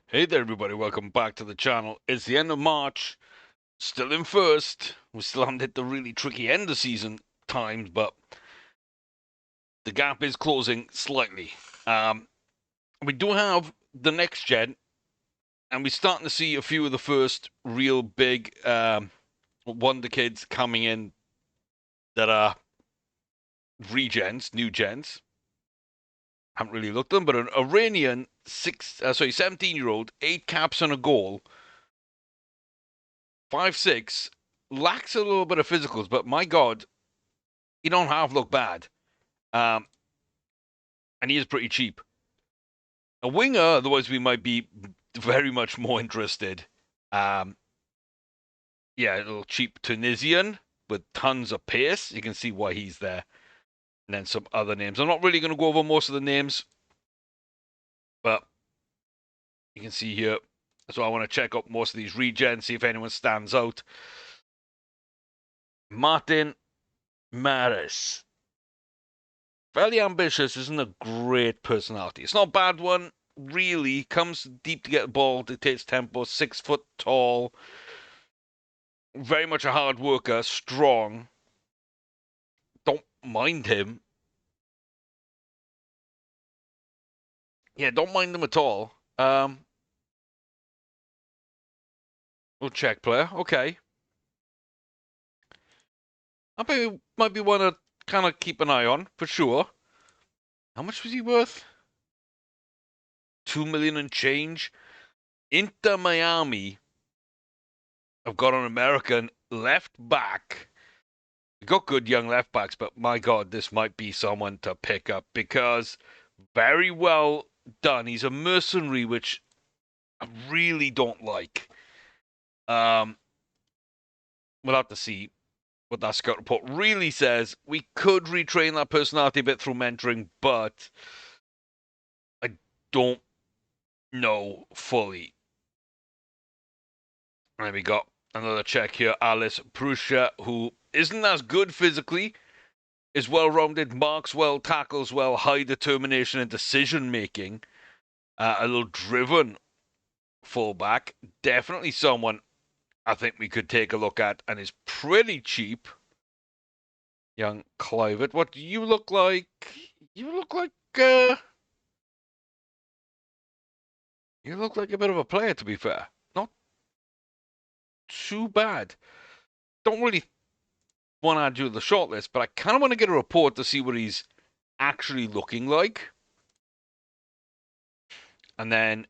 Hey there, everybody. Welcome back to the channel. It's the end of March. Still in first. We still haven't hit the really tricky end of season times, but the gap is closing slightly. We do have the next gen, and we're starting to see a few of the first real big wonder kids coming in that are regens, new gens. Haven't really looked at them, but an Iranian 17-year-old, 8 caps and a goal, 5'6", lacks a little bit of physicals, but my God, he don't half look bad. And he is pretty cheap. A winger, otherwise we might be very much more interested. Yeah, a little cheap Tunisian with tons of pace. You can see why he's there. And then some other names. I'm not really going to go over most of the names, but you can see here. So I want to check up most of these regens, see if anyone stands out. Martin Maris. Fairly ambitious, isn't a great personality. It's not a bad one, really. Comes deep to get the ball, dictates tempo, 6 foot tall. Very much a hard worker, strong. Don't mind him. Yeah, don't mind him at all. We'll check player. Okay. I might be one to kind of keep an eye on, for sure. How much was he worth? 2 million and change. Inter Miami. I've got an American left back. We've got good young left backs, but my God, this might be someone to pick up because very well done. He's a mercenary, which I really don't like. We'll have to see what that scout report really says. We could retrain that personality a bit through mentoring, but I don't know fully. And we got another check here. Alice Prussia, who isn't as good physically, is well-rounded, marks well, tackles well, high determination and decision-making. A little driven fullback. Definitely someone I think we could take a look at and is pretty cheap. Young Clivett. What do you look like? You look like you look like a bit of a player, to be fair. Not too bad. Don't really want to add you to the shortlist, but I kind of want to get a report to see what he's actually looking like. And then,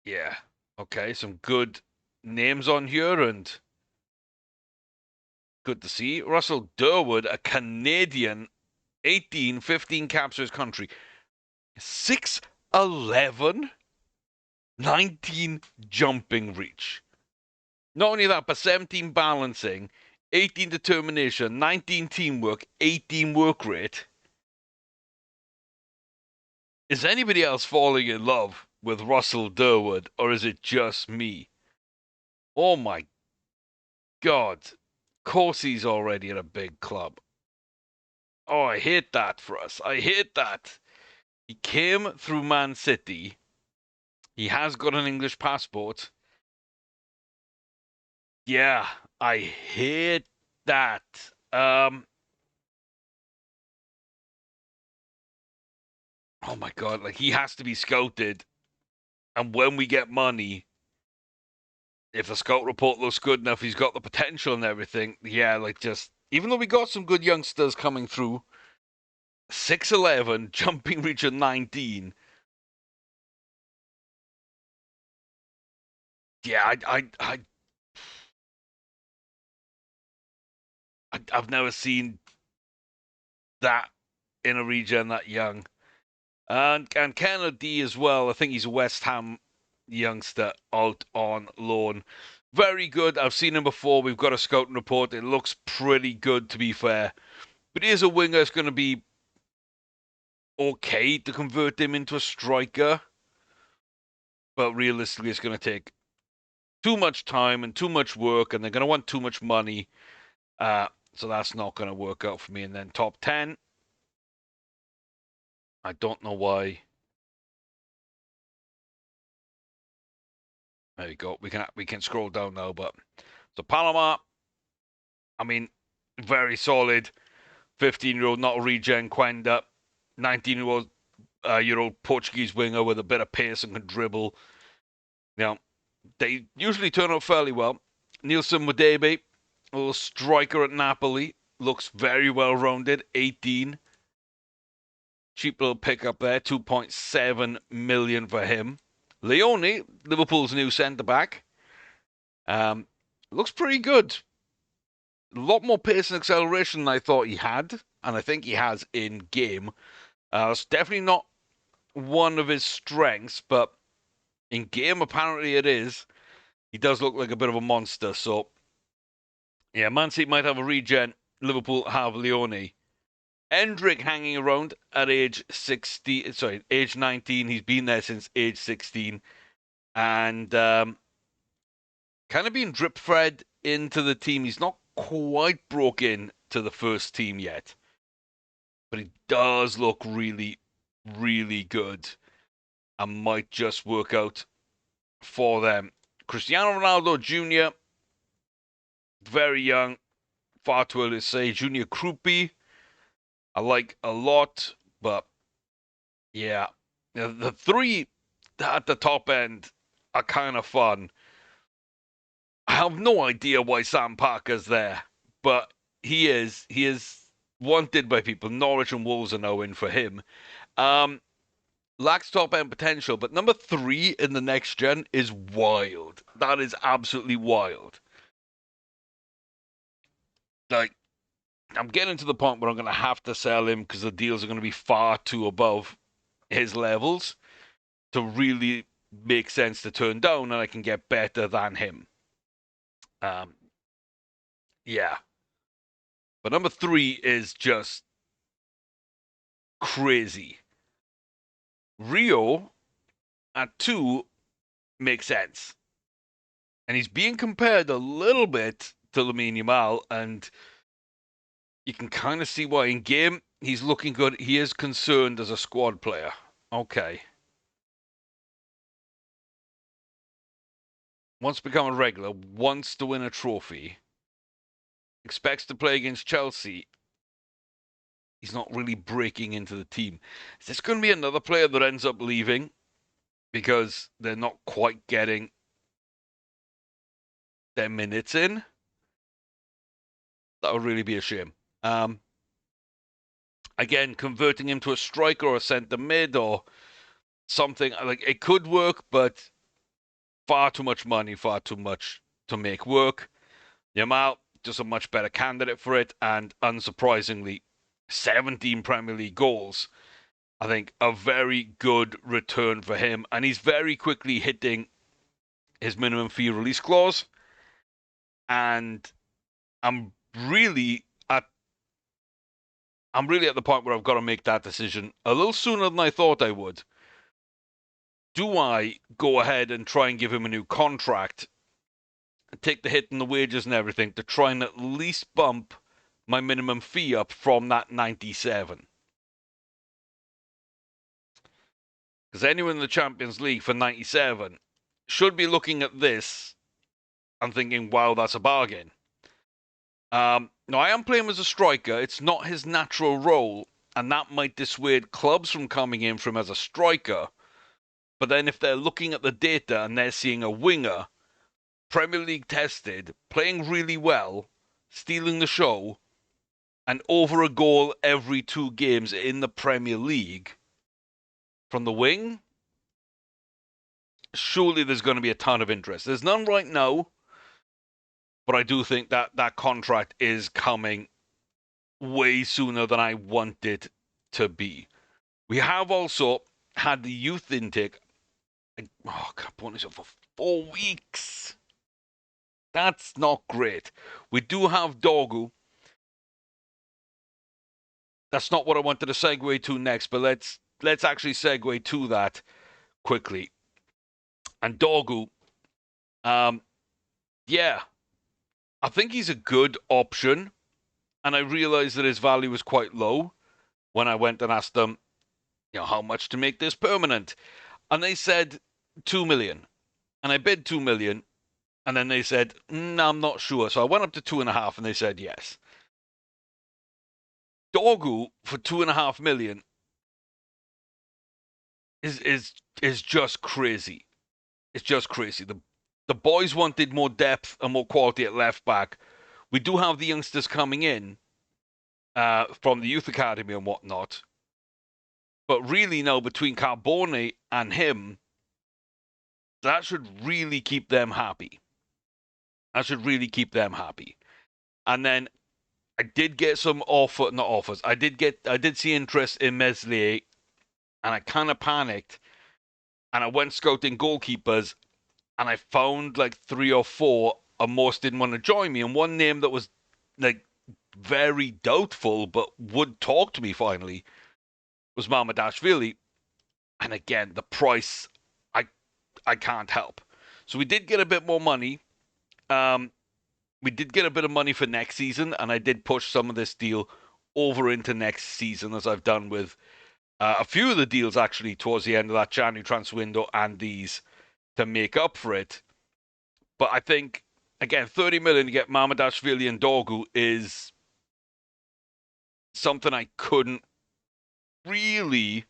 yeah, okay, some good names on here and good to see. Russell Durwood, a Canadian, 18, 15 caps for his country. 6'11", 19 jumping reach. Not only that, but 17 balancing, 18 determination, 19 teamwork, 18 work rate. Is anybody else falling in love with Russell Durwood, or is it just me? Oh my God. Of course he's already at a big club. Oh, I hate that for us. I hate that. He came through Man City. He has got an English passport. Yeah, I hate that. Oh my God, like he has to be scouted. And when we get money, if the scout report looks good enough, he's got the potential and everything. Yeah, like just, even though we got some good youngsters coming through, 6'11", jumping reach of 19. Yeah, I've never seen that in a regen that young. And Kennedy as well. I think he's a West Ham youngster out on loan. Very good. I've seen him before. We've got a scouting report. It looks pretty good, to be fair. But he is a winger. It's going to be okay to convert him into a striker. But realistically, it's going to take too much time and too much work, and they're going to want too much money. So that's not going to work out for me. And then top 10. I don't know why There we go. We can scroll down now, but so Palomar, I mean, very solid. 15-year-old, not a regen. Quenda, 19-year-old Portuguese winger with a bit of pace and can dribble. You know, they usually turn out fairly well. Nielsen Mudebe, a little striker at Napoli, looks very well rounded. 18. Cheap little pickup there. 2.7 million for him. Leone, Liverpool's new centre back. Looks pretty good. A lot more pace and acceleration than I thought he had, and I think he has in game. It's definitely not one of his strengths, but in game apparently it is. He does look like a bit of a monster, so yeah, Man City might have a regen. Liverpool have Leone. Endrick hanging around at age 19. He's been there since age 16, and kind of being drip fed into the team. He's not quite broke in to the first team yet, but he does look really, really good and might just work out for them. Cristiano Ronaldo Jr., very young, far too early to say. Junior Krupi, I like a lot, but yeah, the three at the top end are kind of fun. I have no idea why Sam Parker's there, but he is. He is wanted by people. Norwich and Wolves are now in for him. Lacks top end potential, but number 3 in the next gen is wild. That is absolutely wild. Like, I'm getting to the point where I'm going to have to sell him because the deals are going to be far too above his levels to really make sense to turn down, and I can get better than him. Yeah. But number 3 is just crazy. Rio at 2 makes sense. And he's being compared a little bit to Lamine Yamal, and you can kind of see why. In game, he's looking good. He is concerned as a squad player. Okay. Wants to become a regular, wants to win a trophy, expects to play against Chelsea. He's not really breaking into the team. Is this going to be another player that ends up leaving because they're not quite getting their minutes in? That would really be a shame. Again, converting him to a striker or a centre mid or something, like, it could work, but far too much money, far too much to make work. Yamal, just a much better candidate for it, and unsurprisingly, 17 Premier League goals. I think a very good return for him, and he's very quickly hitting his minimum fee release clause, and I'm really at the point where I've got to make that decision a little sooner than I thought I would. Do I go ahead and try and give him a new contract, take the hit in the wages and everything to try and at least bump my minimum fee up from that 97? Because anyone in the Champions League for 97 should be looking at this and thinking, wow, that's a bargain. Now, I am playing him as a striker. It's not his natural role, and that might dissuade clubs from coming in for him as a striker. But then if they're looking at the data and they're seeing a winger, Premier League tested, playing really well, stealing the show, and over a goal every 2 games in the Premier League from the wing, surely there's going to be a ton of interest. There's none right now, but I do think that that contract is coming way sooner than I want it to be. We have also had the youth intake. Oh, God, I've this up for 4 weeks. That's not great. We do have Dorgu. That's not what I wanted to segue to next, but let's actually segue to that quickly. And Dorgu, yeah, I think he's a good option, and I realized that his value was quite low when I went and asked them, how much to make this permanent, and they said 2 million. and I bid 2 million, and then they said, no, I'm not sure. So I went up to 2.5, and they said yes. Dorgu for 2.5 million is just crazy. It's just crazy. The boys wanted more depth and more quality at left back. We do have the youngsters coming in from the youth academy and whatnot. But really now, between Carbone and him, that should really keep them happy. That should really keep them happy. And then I did get some not offers. I did see interest in Meslier, and I kind of panicked. And I went scouting goalkeepers, and I found like 3 or 4, and most didn't want to join me. And one name that was like very doubtful, but would talk to me finally, was Mamadashvili. And again, the price, I can't help. So we did get a bit more money. We did get a bit of money for next season, and I did push some of this deal over into next season, as I've done with a few of the deals actually towards the end of that January transfer window and these to make up for it. But I think, again, 30 million to get Mamadashvili and Dorgu is something I couldn't really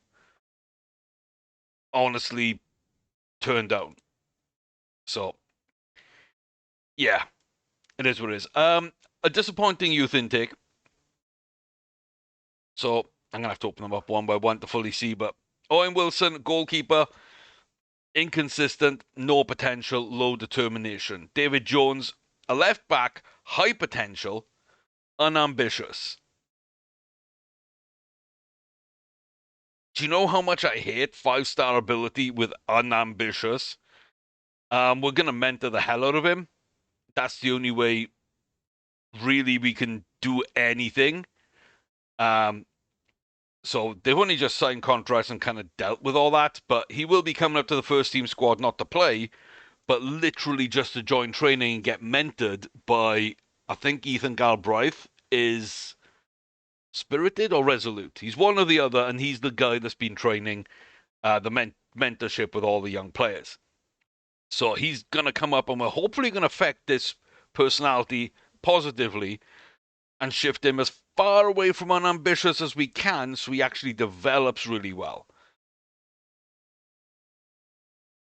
honestly turn down. So, yeah, it is what it is. A disappointing youth intake. So I'm going to have to open them up one by one to fully see. But Owen Wilson, goalkeeper, inconsistent, no potential, low determination. David Jones, a left back, high potential, unambitious. Do you know how much I hate 5-star ability with unambitious? We're going to mentor the hell out of him. That's the only way really we can do anything. So they've only just signed contracts and kind of dealt with all that, but he will be coming up to the first team squad, not to play, but literally just to join training and get mentored by, I think Ethan Galbraith is Spirited or Resolute. He's one or the other, and he's the guy that's been training the mentorship with all the young players. So he's going to come up, and we're hopefully going to affect this personality positively and shift him as far away from unambitious as we can so he actually develops really well.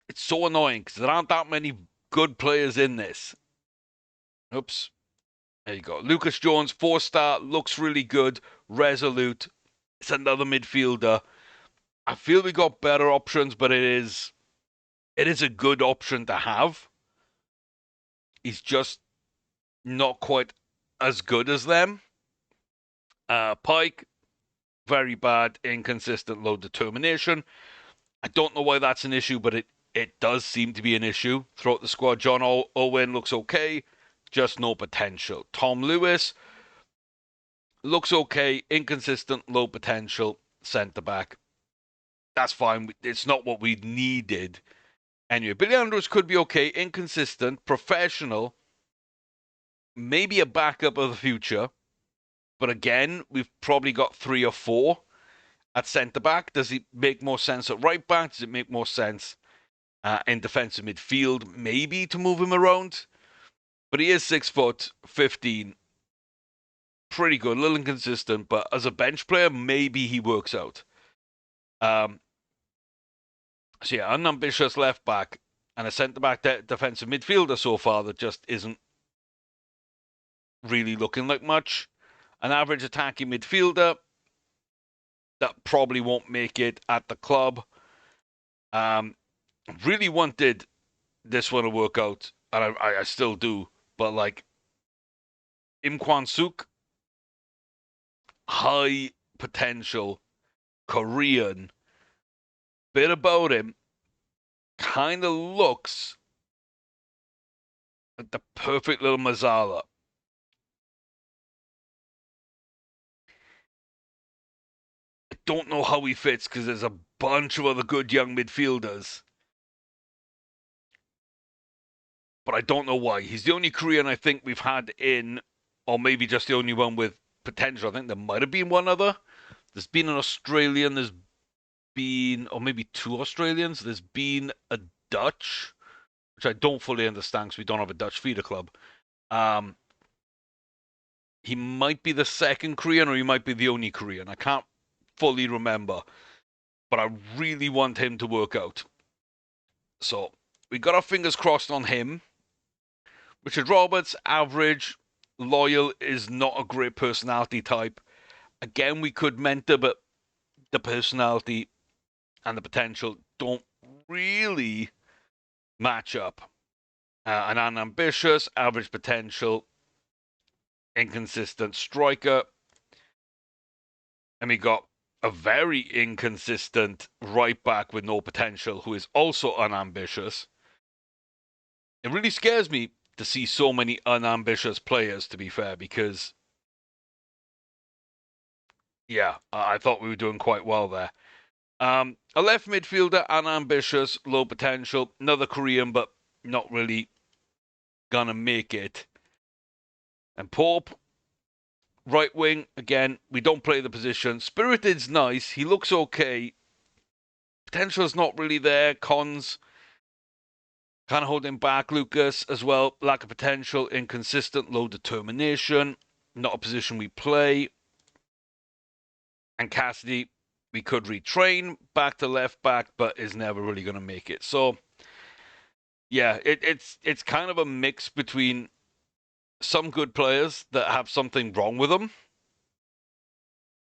It's so annoying because there aren't that many good players in this. Oops. There you go. Lucas Jones, 4-star, looks really good, resolute. It's another midfielder. I feel we got better options, but it is a good option to have. He's just not quite as good as them. Pike, very bad, inconsistent, low determination. I don't know why that's an issue, but it does seem to be an issue throughout the squad. John Owen looks okay, just no potential. Tom Lewis looks okay, inconsistent, low potential, centre-back. That's fine. It's not what we needed. Anyway, Billy Andrews could be okay, inconsistent, professional, maybe a backup of the future. But again, we've probably got 3 or 4 at centre-back. Does it make more sense at right-back? Does it make more sense in defensive midfield, maybe to move him around? But he is 6'15", pretty good, a little inconsistent, but as a bench player, maybe he works out. So yeah, unambitious left back and a centre-back defensive midfielder so far that just isn't really looking like much. An average attacking midfielder that probably won't make it at the club. Really wanted this one to work out, and I still do, but like Im Kwan Suk, high potential, Korean, bit about him, kind of looks like the perfect little Mazala. I don't know how he fits because there's a bunch of other good young midfielders. But I don't know why. He's the only Korean I think we've had in, or maybe just the only one with potential. I think there might have been one other. There's been an Australian, there's been, or maybe 2 Australians. There's been a Dutch. which I don't fully understand because we don't have a Dutch feeder club. He might be the second Korean or he might be the only Korean. I can't fully remember, but I really want him to work out. So we got our fingers crossed on him. Richard Roberts, average, loyal, is not a great personality type. Again, we could mentor, but the personality and the potential don't really match up. An unambitious, average potential, inconsistent striker. And we got a very inconsistent right back with no potential who is also unambitious. It really scares me to see so many unambitious players, to be fair, because, yeah, I thought we were doing quite well there. A left midfielder, unambitious, low potential, another Korean, but not really gonna make it. And Pope, right wing, again, we don't play the position. Spirited's nice, he looks okay. Potential's not really there. Cons kind of holding back. Lucas as well, lack of potential, inconsistent, low determination, not a position we play. And Cassidy, we could retrain back to left back, but is never really going to make it. So, yeah, it's kind of a mix between some good players that have something wrong with them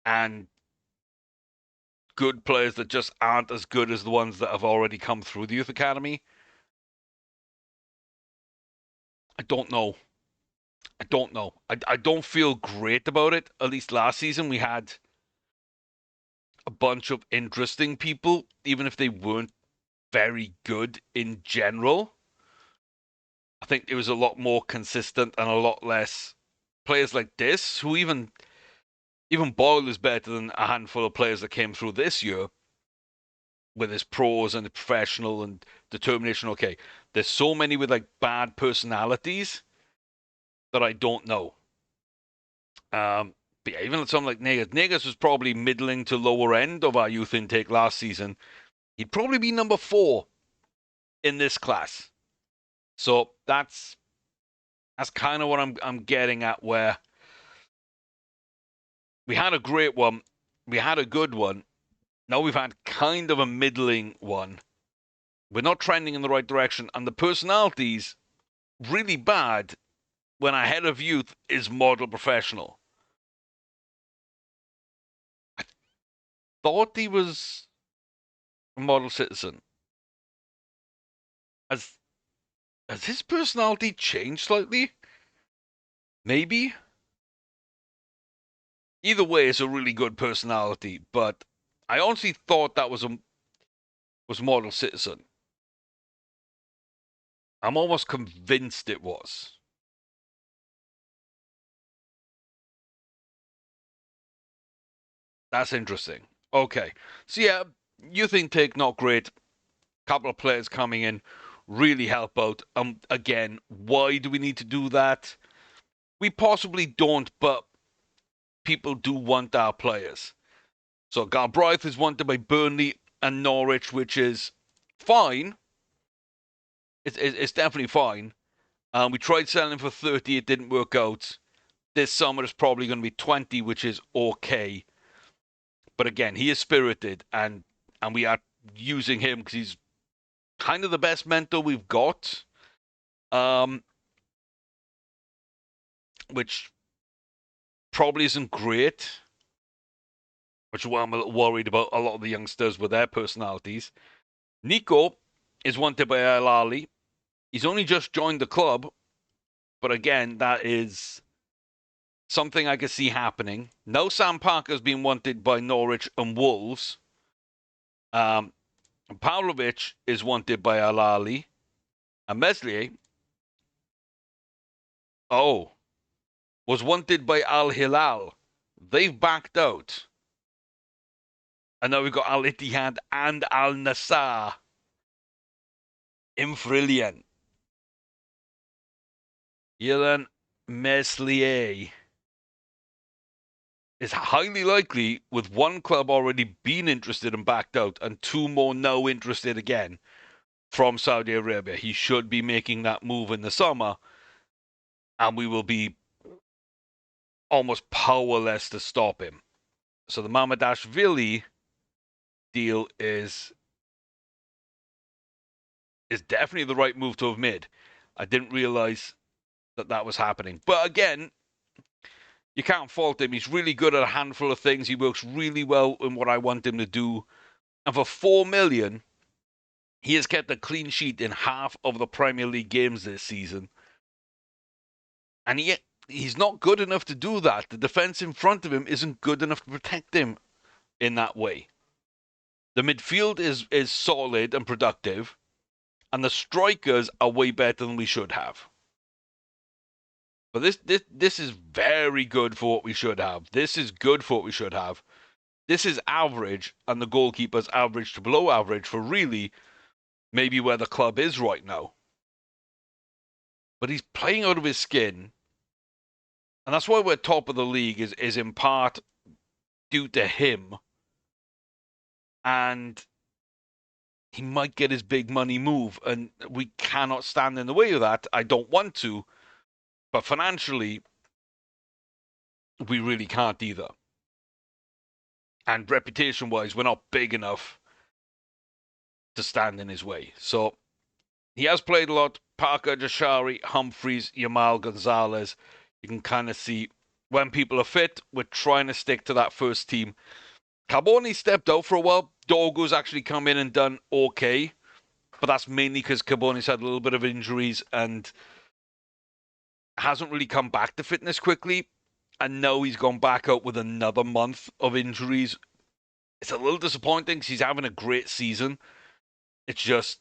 and good players that just aren't as good as the ones that have already come through the youth academy. I don't know. I don't feel great about it. At least last season we had a bunch of interesting people, even if they weren't very good in general. I think it was a lot more consistent and a lot less players like this, who even Boyle is better than a handful of players that came through this year with his pros and the professional and determination. Okay, there's so many with like bad personalities that I don't know. But yeah, even something like Negas. Negas was probably middling to lower end of our youth intake last season. He'd probably be number 4 in this class. So that's kind of what I'm getting at, where we had a great one, we had a good one. Now we've had kind of a middling one. We're not trending in the right direction, and the personality's really bad when our head of youth is model professional. I thought he was a model citizen. Has his personality changed slightly? Maybe? Either way, it's a really good personality, but I honestly thought that was model citizen. I'm almost convinced it was. That's interesting. Okay. So yeah, youth intake not great. Couple of players coming in really help out. Again, why do we need to do that? We possibly don't, but people do want our players. So Galbraith is wanted by Burnley and Norwich, which is fine. It's definitely fine. We tried selling him for 30, it didn't work out. This summer is probably going to be 20, which is okay. But again, he is spirited, and we are using him because he's kind of the best mentor we've got. Which probably isn't great, which is why I'm a little worried about a lot of the youngsters with their personalities. Nico is wanted by Al Ahly. He's only just joined the club, but again, that is something I can see happening. Now Sam Parker's been wanted by Norwich and Wolves. Pavlovic is wanted by Al Ahly. And Meslier, was wanted by Al Hilal. They've backed out. And now we've got Al Ittihad and Al Nassr in Frillian. Ilan Meslier is highly likely, with one club already been interested and backed out, and 2 more now interested again, from Saudi Arabia. He should be making that move in the summer, and we will be almost powerless to stop him. So the Mamardashvili deal is definitely the right move to have made. I didn't realize that was happening. But again, you can't fault him. He's really good at a handful of things. He works really well in what I want him to do. And for $4 million, he has kept a clean sheet in half of the Premier League games this season. And he's not good enough to do that. The defense in front of him isn't good enough to protect him in that way. The midfield is solid and productive, and the strikers are way better than we should have. But this is very good for what we should have. This is good for what we should have. This is average, and the goalkeeper's average to below average for really maybe where the club is right now. But he's playing out of his skin, and that's why we're top of the league is in part due to him. And he might get his big money move, and we cannot stand in the way of that. I don't want to, but financially, we really can't either. And reputation-wise, we're not big enough to stand in his way. So he has played a lot. Parker, Jashari, Humphreys, Yamal, Gonzalez. You can kind of see when people are fit, we're trying to stick to that first team. Carboni stepped out for a while. Dogo's actually come in and done okay. But that's mainly because Carboni's had a little bit of injuries and hasn't really come back to fitness quickly. And now he's gone back out with another month of injuries. It's a little disappointing because he's having a great season. It's just,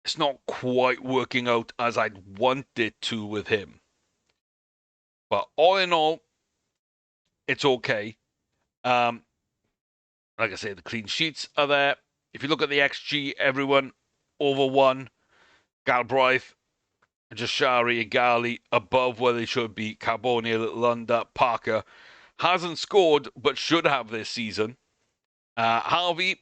it's not quite working out as I'd want it to with him. But all in all, it's okay. Like I say, the clean sheets are there. If you look at the XG, everyone over 1. Galbraith, Jashari, and Gali above where they should be. Carboni a little under. Parker hasn't scored, but should have this season. Harvey,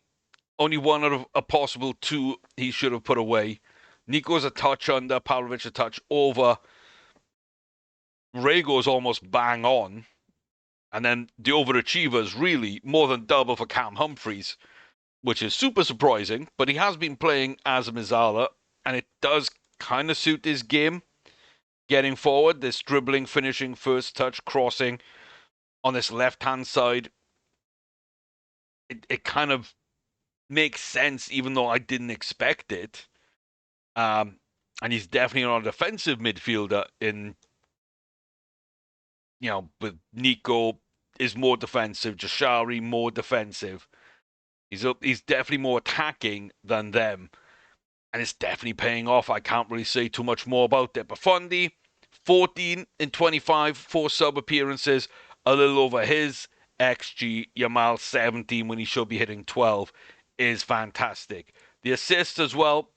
only 1 out of a possible 2 he should have put away. Nico's a touch under. Pavlovic a touch over. Rego's almost bang on. And then the overachievers really more than double for Cam Humphreys, which is super surprising. But he has been playing as a Mizala, and it does kind of suit his game. Getting forward, this dribbling, finishing, first touch, crossing on this left-hand side. It kind of makes sense, even though I didn't expect it. And he's definitely not a defensive midfielder in, with Nico is more defensive, Jashari more defensive. He's definitely more attacking than them. And it's definitely paying off. I can't really say too much more about it. But Fundy, 14 in 25, 4 sub appearances, a little over his XG. Yamal, 17 when he should be hitting 12, is fantastic. The assists as well,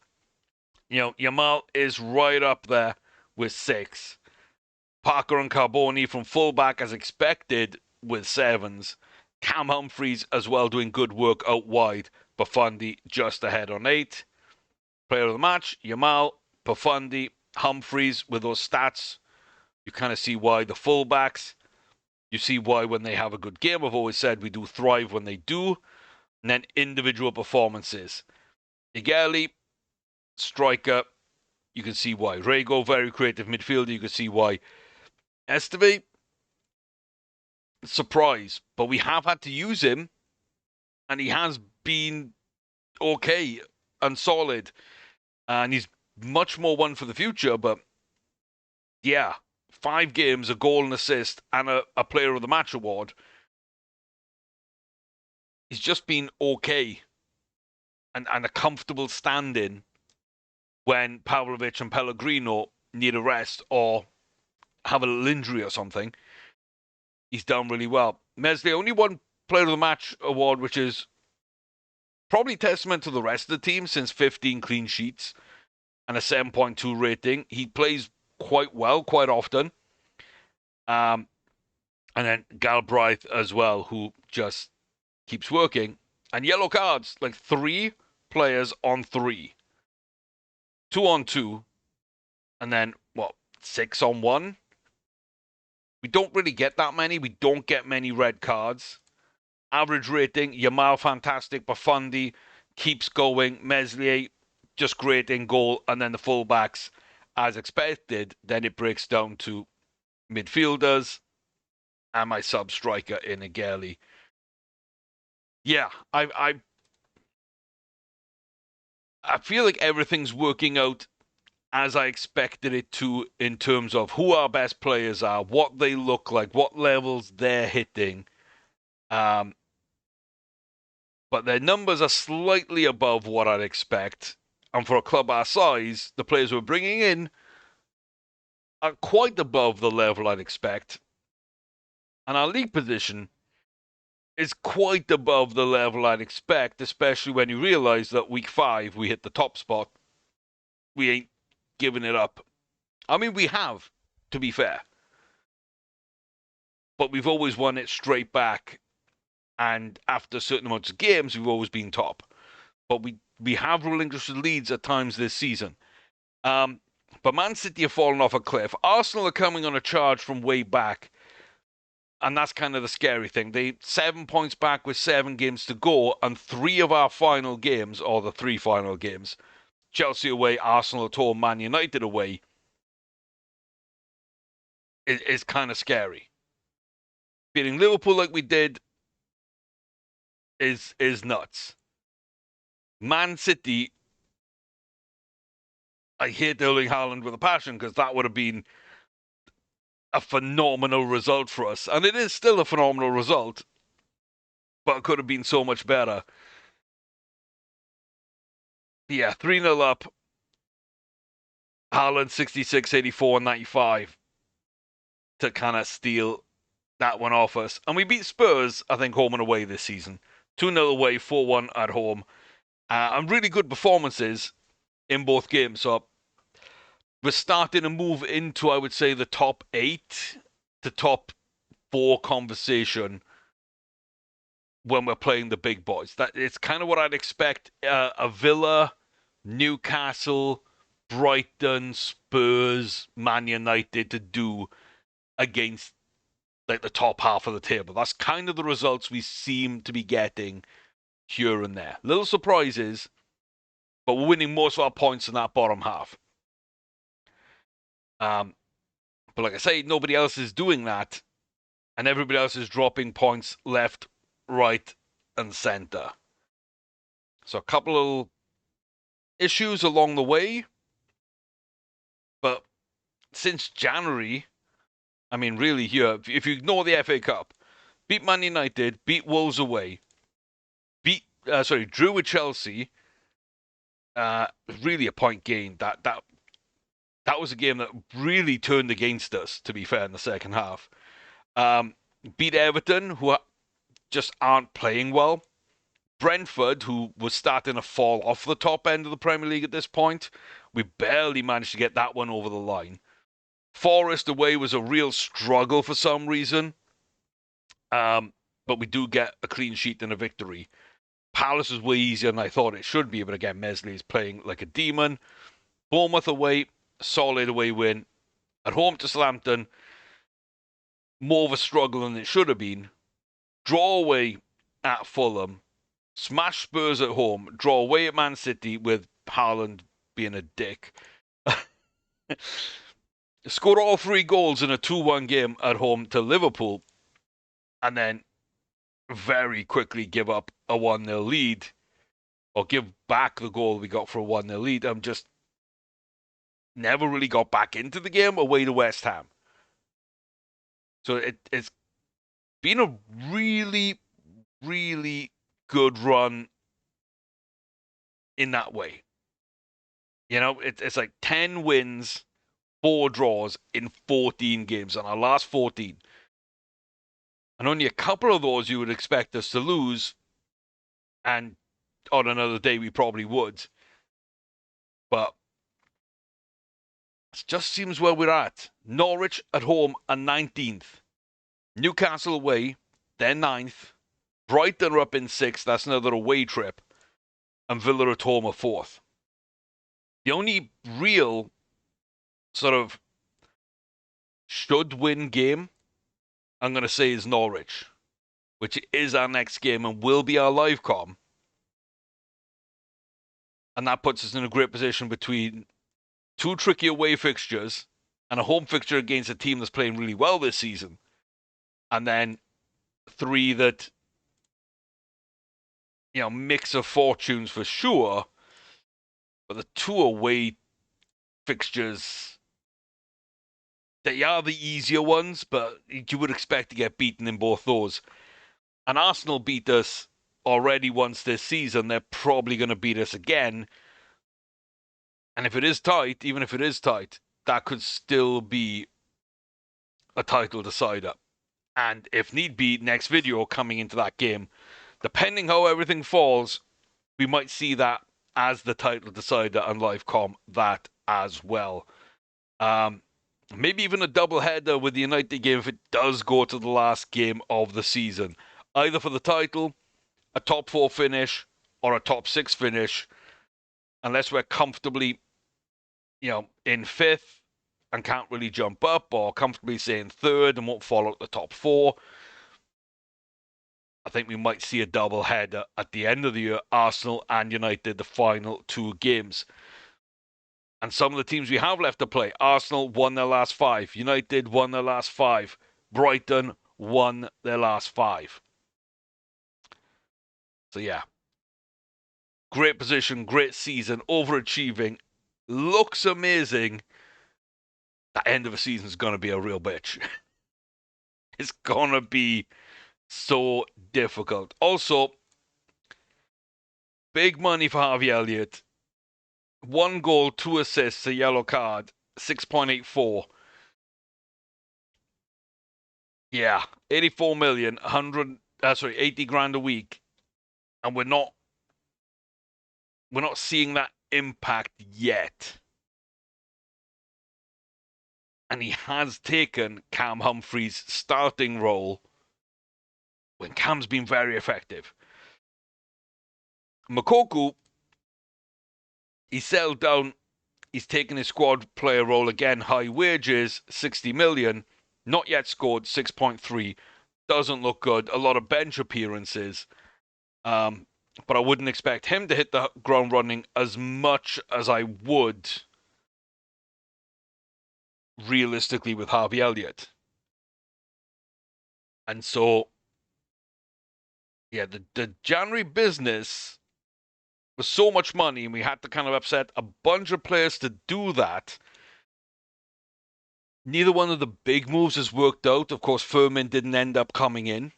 Yamal is right up there with 6. Parker and Carboni from fullback as expected with 7s. Cam Humphreys as well doing good work out wide. Buffandi just ahead on 8. Player of the match, Yamal, Buffandi, Humphreys with those stats. You kind of see why the fullbacks. You see why when they have a good game. I've always said we do thrive when they do. And then individual performances. Igali, striker. You can see why. Rego, very creative midfielder. You can see why. Esteve, surprise. But we have had to use him. And he has been okay and solid. And he's much more one for the future. But yeah, 5 games, a goal and assist, and a player of the match award. He's just been okay. And a comfortable stand-in when Pavlovic and Pellegrino need a rest or have a little injury or something. He's done really well. Mesley, only one player of the match award, which is probably testament to the rest of the team since 15 clean sheets and a 7.2 rating. He plays quite well, quite often. And then Galbraith as well, who just keeps working. And yellow cards, like 3 players on 3. 2-on-2, and then, 6-on-1? We don't really get that many. We don't get many red cards. Average rating, Yamal fantastic, Bafundi keeps going, Meslier just great in goal, and then the fullbacks, as expected, then it breaks down to midfielders and my sub-striker in Agueli. Yeah, I feel like everything's working out as I expected it to in terms of who our best players are, what they look like, what levels they're hitting. But their numbers are slightly above what I'd expect. And for a club our size, the players we're bringing in are quite above the level I'd expect. And our league position is quite above the level I'd expect, especially when you realize that week 5 we hit the top spot. We ain't giving it up. I mean, we have, to be fair. But we've always won it straight back. And after certain amounts of games, we've always been top. But we have relinquished leads at times this season. But Man City have fallen off a cliff. Arsenal are coming on a charge from way back. And that's kind of the scary thing. They 7 points back with 7 games to go, and 3 of our final games, or the 3 final games, Chelsea away, Arsenal at home, Man United away, is kind of scary. Beating Liverpool like we did is nuts. Man City, I hate Erling Haaland with a passion because that would have been a phenomenal result for us. And it is still a phenomenal result, but it could have been so much better. Yeah, 3-0 up. Haaland 66, 84, 95 to kind of steal that one off us. And we beat Spurs, I think, home and away this season. 2-0 away, 4-1 at home. And really good performances in both games. So we're starting to move into, I would say, the top 8 to top 4 conversation when we're playing the big boys. That it's kind of what I'd expect a Villa, Newcastle, Brighton, Spurs, Man United to do against like the top half of the table. That's kind of the results we seem to be getting here and there. Little surprises, but we're winning most of our points in that bottom half. But like I say, nobody else is doing that, and everybody else is dropping points left, right, and center. So a couple of issues along the way, but since January, I mean, really here, if you ignore the FA Cup, beat Man United, beat Wolves away, drew with Chelsea, really a point gain. That was a game that really turned against us, to be fair, in the second half. Beat Everton, who just aren't playing well. Brentford, who was starting to fall off the top end of the Premier League at this point. We barely managed to get that one over the line. Forest away was a real struggle for some reason. But we do get a clean sheet and a victory. Palace is way easier than I thought it should be, but again, Meslier is playing like a demon. Bournemouth away, solid away win. At home to Southampton, more of a struggle than it should have been. Draw away at Fulham. Smash Spurs at home. Draw away at Man City with Haaland being a dick. Scored all 3 goals in a 2-1 game at home to Liverpool. And then very quickly give up a 1-0 lead. Or give back the goal we got for a 1-0 lead. I'm just never really got back into the game away to West Ham. So it's been a really, really good run in that way. You know, it's like 10 wins, 4 draws in 14 games, on our last 14. And only a couple of those you would expect us to lose, and on another day we probably would. But it just seems where we're at. Norwich at home are 19th. Newcastle away, they're 9th. Brighton are up in 6th. That's another away trip. And Villa at home are 4th. The only real sort of should-win game, I'm going to say, is Norwich, which is our next game and will be our live com. And that puts us in a great position between 2 tricky away fixtures and a home fixture against a team that's playing really well this season. And then 3 that, mix of fortunes for sure. But the 2 away fixtures, they are the easier ones, but you would expect to get beaten in both those. And Arsenal beat us already once this season. They're probably going to beat us again. And if it is tight, even if it is tight, that could still be a title decider. And if need be, next video coming into that game, depending how everything falls, we might see that as the title decider and live com that as well. Maybe even a double header with the United game if it does go to the last game of the season. Either for the title, a top 4 finish, or a top 6 finish. Unless we're comfortably, in 5th and can't really jump up, or comfortably say in 3rd and won't fall out the top 4. I think we might see a double header at the end of the year. Arsenal and United, the final 2 games. And some of the teams we have left to play. Arsenal won their last 5. United won their last 5. Brighton won their last 5. So yeah. Great position, great season, overachieving. Looks amazing. The end of the season is going to be a real bitch. It's going to be so difficult. Also, big money for Harvey Elliott. 1 goal, 2 assists, a yellow card, 6.84. Yeah, 84 million, 80 grand a week. And we're not seeing that impact yet. And he has taken Cam Humphrey's starting role when Cam's been very effective. Moukoko, he settled down. He's taken his squad player role again. High wages, 60 million. Not yet scored, 6.3. Doesn't look good. A lot of bench appearances. But I wouldn't expect him to hit the ground running as much as I would realistically with Harvey Elliott. And so, yeah, the January business was so much money, and we had to kind of upset a bunch of players to do that. Neither one of the big moves has worked out. Of course, Furman didn't end up coming in.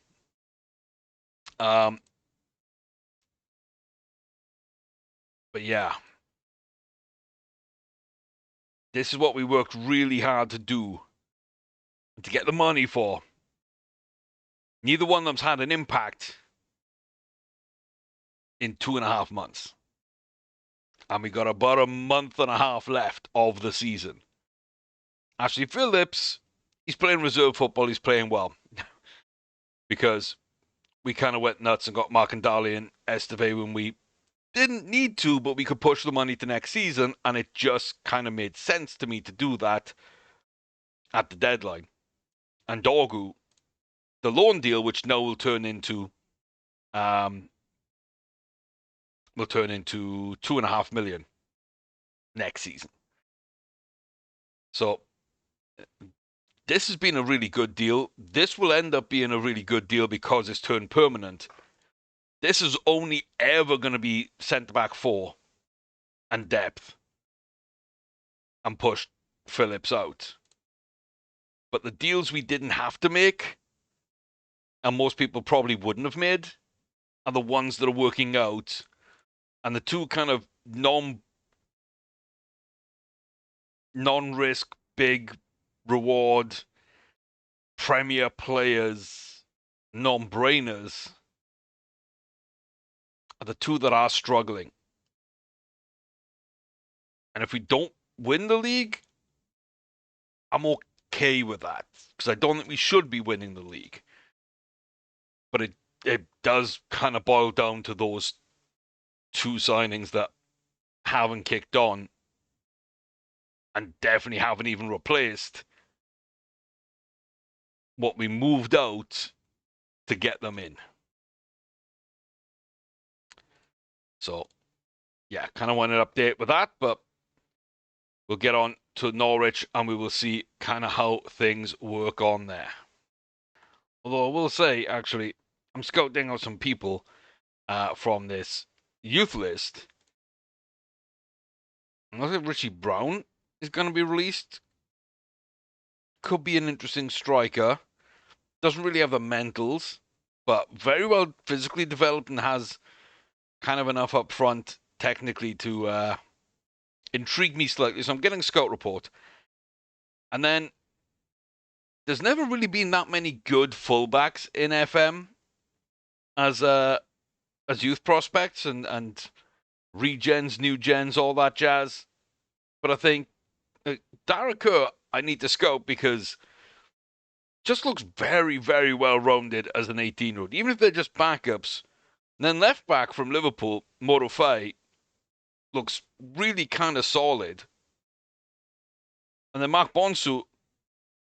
But yeah, this is what we worked really hard to do, to get the money for. Neither one of them's had an impact in 2.5 months. And we got about a month and a half left of the season. Ashley Phillips, he's playing reserve football. He's playing well. Because we kind of went nuts and got Markandali and Esteve when we didn't need to, but we could push the money to next season. And it just kind of made sense to me to do that at the deadline. And Dorgu, the loan deal, which now will turn into 2.5 million next season. So this has been a really good deal. This will end up being a really good deal because it's turned permanent. This is only ever going to be centre-back 4 and depth and push Phillips out. But the deals we didn't have to make, and most people probably wouldn't have made, are the ones that are working out. And the 2 kind of non-risk, big reward, premier players, non-brainers, are the 2 that are struggling. And if we don't win the league, I'm okay with that. Because I don't think we should be winning the league. But it does kind of boil down to those 2 signings that haven't kicked on. and definitely haven't even replaced what we moved out to get them in. So, yeah, kind of want an update with that, but we'll get on to Norwich and we will see kind of how things work on there. Although I will say, actually, I'm scouting out some people from this youth list. I think Richie Brown is going to be released. Could be an interesting striker. Doesn't really have the mentals, but very well physically developed and has kind of enough up front technically to intrigue me slightly. So I'm getting a scout report. And then there's never really been that many good fullbacks in FM as youth prospects and regens, new gens, all that jazz. But I think Dara Kerr, I need to scout because just looks very, very well rounded as an 18-year-old. Even if they're just backups. And then left back from Liverpool, Morofei, looks really kind of solid. And then Mark Bonsu,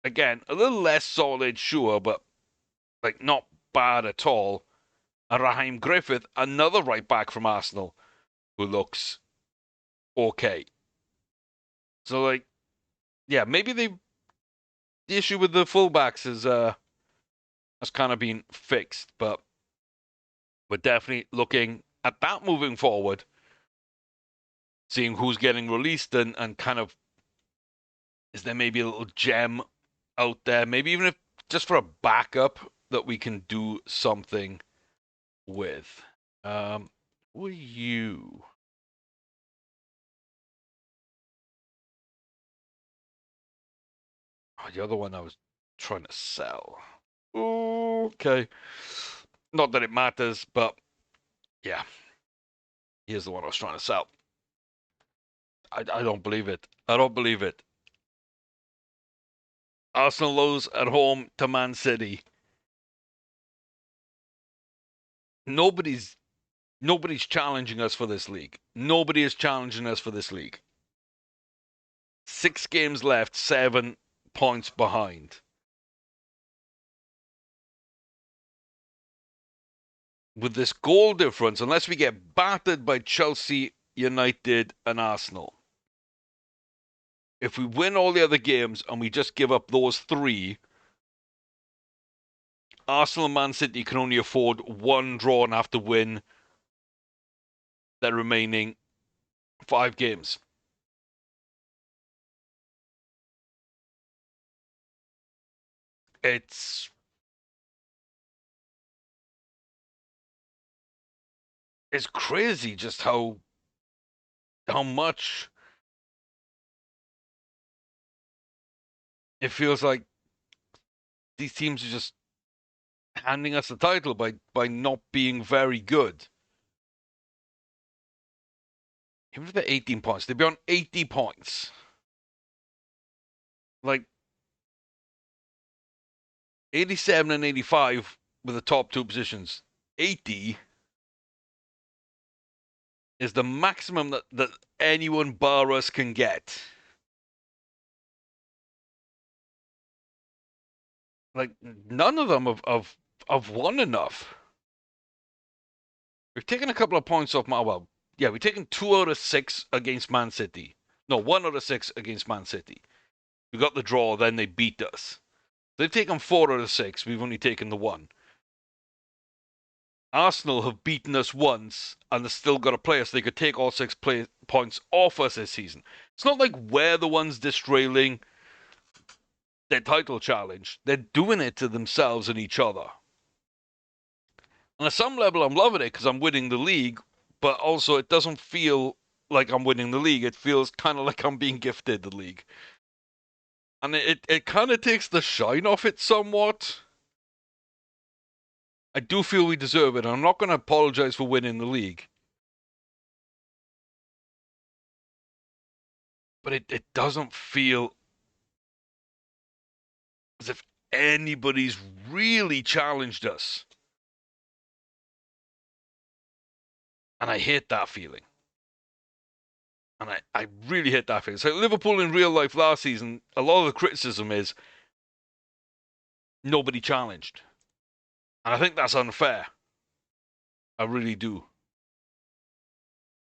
again, a little less solid, sure, but like not bad at all. And Raheem Griffith, another right back from Arsenal, who looks okay. So like, yeah, maybe the issue with the fullbacks has kind of been fixed, but we're definitely looking at that moving forward, seeing who's getting released and kind of, is there maybe a little gem out there, maybe even if just for a backup that we can do something with. Who are you? Oh, the other one I was trying to sell. Okay. Not that it matters, but yeah. Here's the one I was trying to sell. I don't believe it. I don't believe it. Arsenal lose at home to Man City. Nobody's challenging us for this league. Nobody is challenging us for this league. 6 games left, 7 points behind. With this goal difference, unless we get battered by Chelsea, United, and Arsenal, if we win all the other games and we just give up those 3, Arsenal and Man City can only afford 1 draw and have to win their remaining 5 games. It's crazy just how much it feels like these teams are just handing us the title by not being very good. Even if they're 18 points, they'd be on 80 points. Like 87 and 85 with the top 2 positions. 80 is the maximum that anyone bar us can get. Like, none of them have won enough. We've taken a couple of points off well, yeah, we've taken 2 out of 6 against Man City. No, 1 out of 6 against Man City. We got the draw, then they beat us. They've taken 4 out of 6. We've only taken the 1. Arsenal have beaten us once, and they've still got to play us. They could take all 6 points off us this season. It's not like we're the ones disrailing their title challenge. They're doing it to themselves and each other. And at some level, I'm loving it because I'm winning the league, but also it doesn't feel like I'm winning the league. It feels kind of like I'm being gifted the league. And it kind of takes the shine off it somewhat. I do feel we deserve it, and I'm not going to apologize for winning the league. But it doesn't feel as if anybody's really challenged us. And I hate that feeling. And I really hate that thing. So Liverpool in real life last season, a lot of the criticism is nobody challenged. And I think that's unfair. I really do.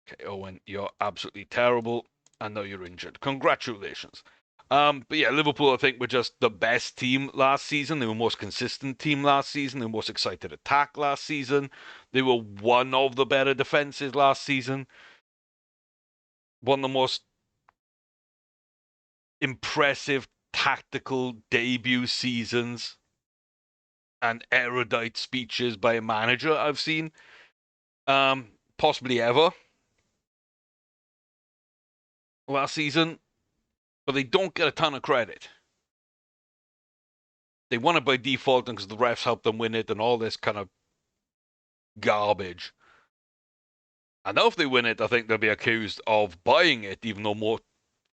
Okay, Owen, you're absolutely terrible. I know you're injured. Congratulations. But yeah, Liverpool, I think, were just the best team last season. They were the most consistent team last season. They were most excited attack last season. They were one of the better defenses last season. One of the most impressive tactical debut seasons and erudite speeches by a manager I've seen, possibly ever last season. But they don't get a ton of credit. They won it by default because the refs helped them win it and all this kind of garbage. And now if they win it, I think they'll be accused of buying it, even though more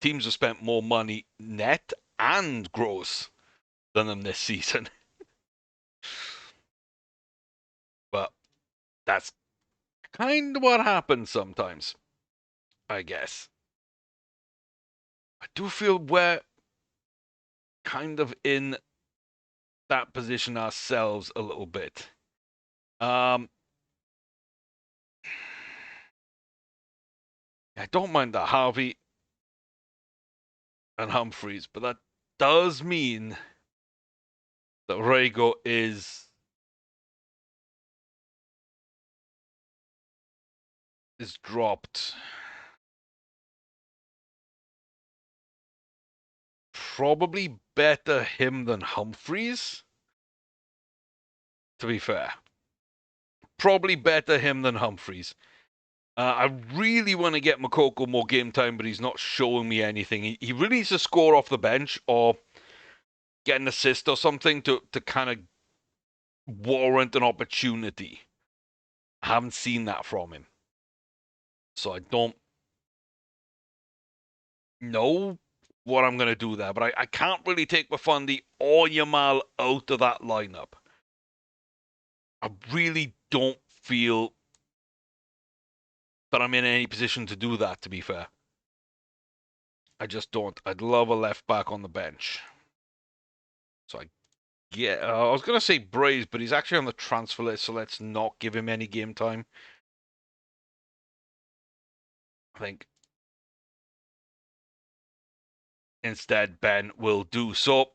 teams have spent more money net and gross than them this season. But that's kind of what happens sometimes, I guess. I do feel we're kind of in that position ourselves a little bit. I don't mind that Harvey and Humphreys, but that does mean that Rego is dropped. Probably better him than Humphreys, to be fair. Probably better him than Humphreys. I really want to get Makoko more game time, but he's not showing me anything. He really needs to score off the bench or get an assist or something to kind of warrant an opportunity. I haven't seen that from him. So I don't know what I'm going to do there, but I can't really take Bafundi or Yamal out of that lineup. I really don't feel that I'm in any position to do that, to be fair. I just don't. I'd love a left back on the bench. So I was going to say Braze, but he's actually on the transfer list, so let's not give him any game time. I think instead Ben will do so.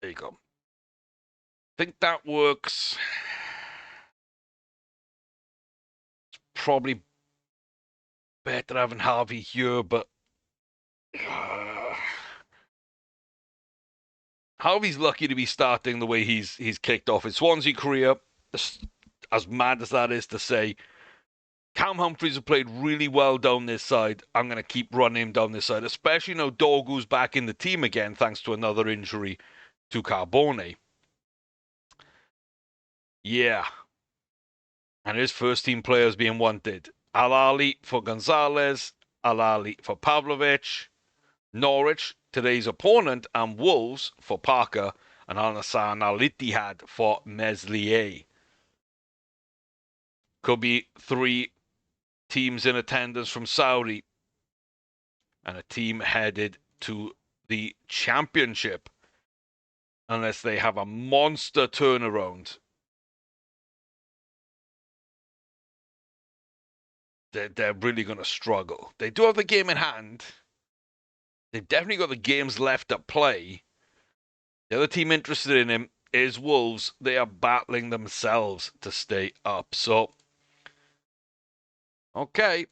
There you go. I think that works. It's probably better having Harvey here, but Harvey's lucky to be starting the way he's kicked off his Swansea career. As mad as that is to say, Cam Humphreys have played really well down this side. I'm going to keep running him down this side, especially now Dorgu's back in the team again, thanks to another injury to Carbone. Yeah. And his first team players being wanted. Al-Ali for Gonzalez, Al-Ali for Pavlovic, Norwich, today's opponent, and Wolves for Parker, and Al-Nassan Al-Ittihad for Meslier. Could be 3 teams in attendance from Saudi and a team headed to the championship unless they have a monster turnaround. They're really going to struggle. They do have the game in hand. They've definitely got the games left to play. The other team interested in him is Wolves. They are battling themselves to stay up. So, okay.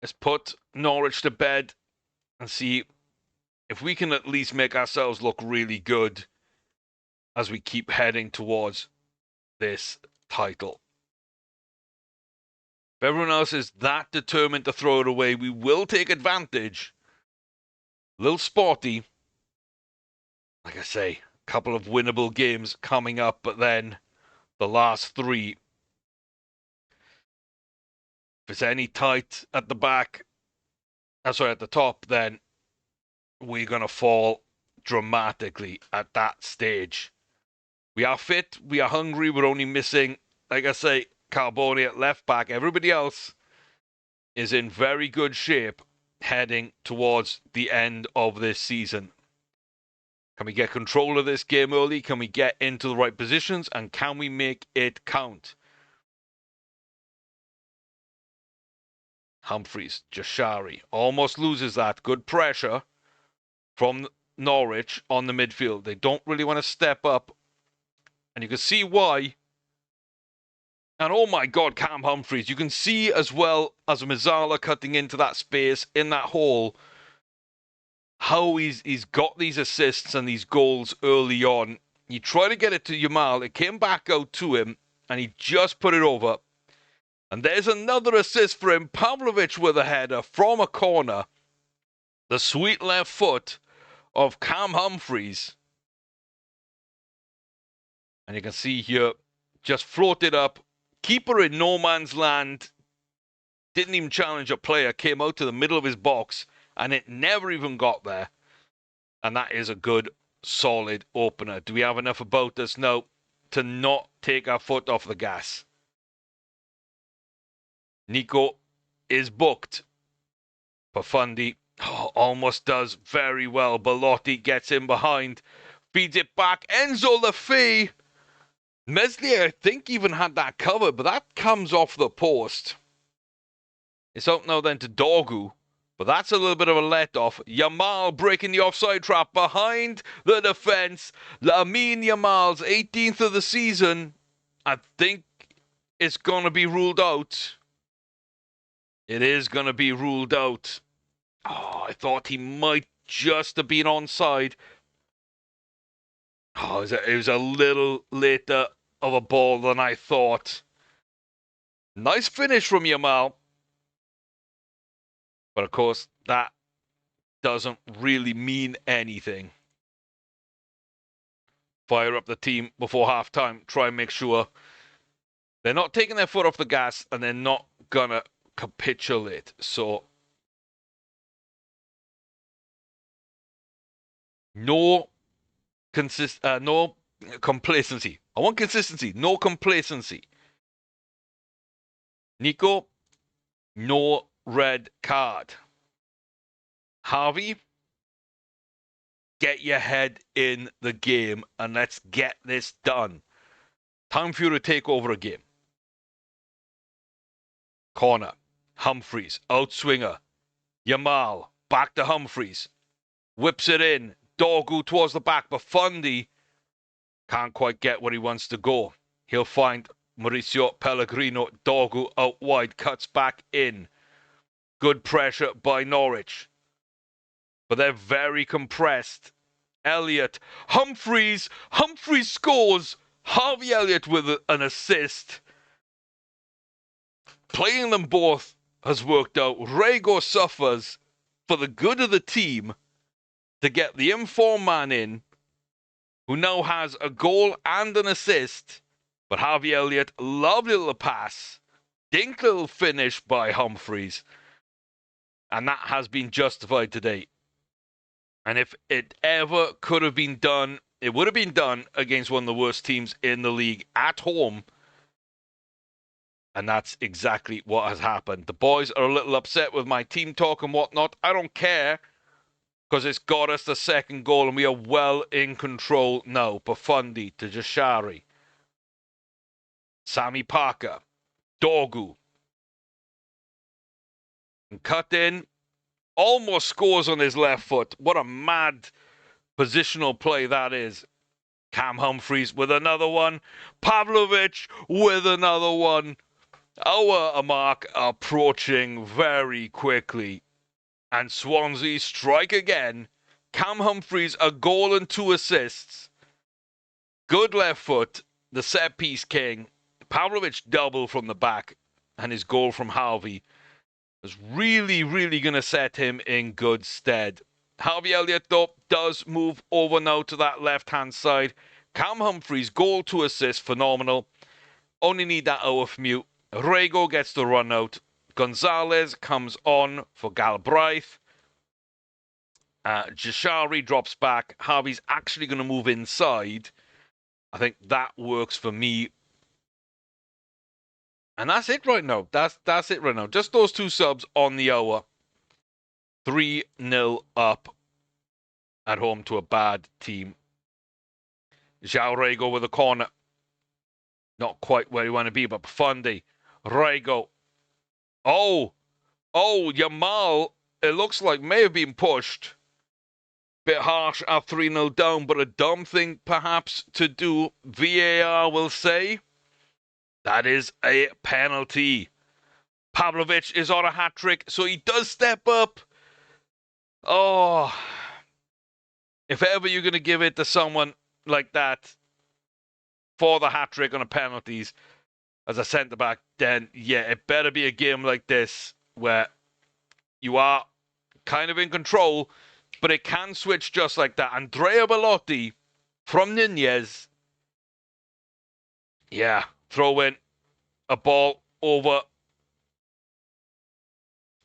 Let's put Norwich to bed and see if we can at least make ourselves look really good as we keep heading towards this title. If everyone else is that determined to throw it away, we will take advantage. A little sporty. Like I say, a couple of winnable games coming up, but then the last 3. If it's any tight at the back, at the top, then we're going to fall dramatically at that stage. We are fit. We are hungry. We're only missing, like I say, Carboni at left back. Everybody else is in very good shape heading towards the end of this season. Can we get control of this game early? Can we get into the right positions? And can we make it count? Humphreys, Jashari almost loses that. Good pressure from Norwich on the midfield. They don't really want to step up. And you can see why. And oh my God, Cam Humphreys. You can see as well as Mazzala cutting into that space in that hole how he's got these assists and these goals early on. He tried to get it to Yamal. It came back out to him and he just put it over. And there's another assist for him. Pavlovic with a header from a corner. The sweet left foot of Cam Humphreys. And you can see here, just floated up. Keeper in no man's land. Didn't even challenge a player. Came out to the middle of his box. And it never even got there. And that is a good, solid opener. Do we have enough about us now to not take our foot off the gas? Nico is booked. Pafundi almost does very well. Belotti gets in behind. Feeds it back. Enzo Lefebvre. Meslier, I think, even had that covered, but that comes off the post. It's out now then to Dorgu. But that's a little bit of a let-off. Yamal breaking the offside trap behind the defence. Lamine Yamal's 18th of the season. I think it's going to be ruled out. It is going to be ruled out. Oh, I thought he might just have been onside. Oh, it was a little later of a ball than I thought. Nice finish from Yamal. But of course, that doesn't really mean anything. Fire up the team before half-time. Try and make sure they're not taking their foot off the gas and they're not going to capitulate. So, no complacency. I want consistency. No complacency. Nico, no red card. Harvey, get your head in the game and let's get this done. Time for you to take over a game. Corner. Humphreys. Outswinger. Yamal. Back to Humphreys. Whips it in. Dorgu towards the back. But Fundy can't quite get where he wants to go. He'll find Mauricio Pellegrino. Dorgu out wide. Cuts back in. Good pressure by Norwich. But they're very compressed. Elliott. Humphreys. Humphreys scores. Harvey Elliott with an assist. Playing them both has worked out. Rego suffers for the good of the team to get the informed man in, who now has a goal and an assist. But Harvey Elliott, lovely little pass. Dink little finish by Humphreys. And that has been justified today. And if it ever could have been done, it would have been done against one of the worst teams in the league at home. And that's exactly what has happened. The boys are a little upset with my team talk and whatnot. I don't care, because it's got us the second goal and we are well in control now. Pafundi to Jashari. Sammy Parker. Dorgu. And cut in. Almost scores on his left foot. What a mad positional play that is. Cam Humphreys with another one. Pavlovic with another one. Our mark approaching very quickly. And Swansea strike again. Cam Humphreys, a goal and 2 assists. Good left foot. The set piece king. Pavlovic double from the back. And his goal from Harvey was really, really going to set him in good stead. Harvey Elliott, though, does move over now to that left-hand side. Cam Humphreys, goal, 2 assists, phenomenal. Only need that hour from you. Rego gets the run out. Gonzalez comes on for Galbraith. Jashari drops back. Harvey's actually going to move inside. I think that works for me. And that's it right now. That's it right now. Just those two subs on the hour. 3-0 up at home to a bad team. João Rego with a corner. Not quite where you want to be, but Fundy. Rego. Oh, Yamal, it looks like may have been pushed. Bit harsh at 3-0 down, but a dumb thing perhaps to do. VAR will say that is a penalty. Pavlovic is on a hat-trick, so he does step up. Oh, if ever you're going to give it to someone like that for the hat-trick on the penalties as a centre-back, then yeah, it better be a game like this where you are kind of in control, but it can switch just like that. Andrea Bellotti from Nunez. Yeah, throw in a ball over.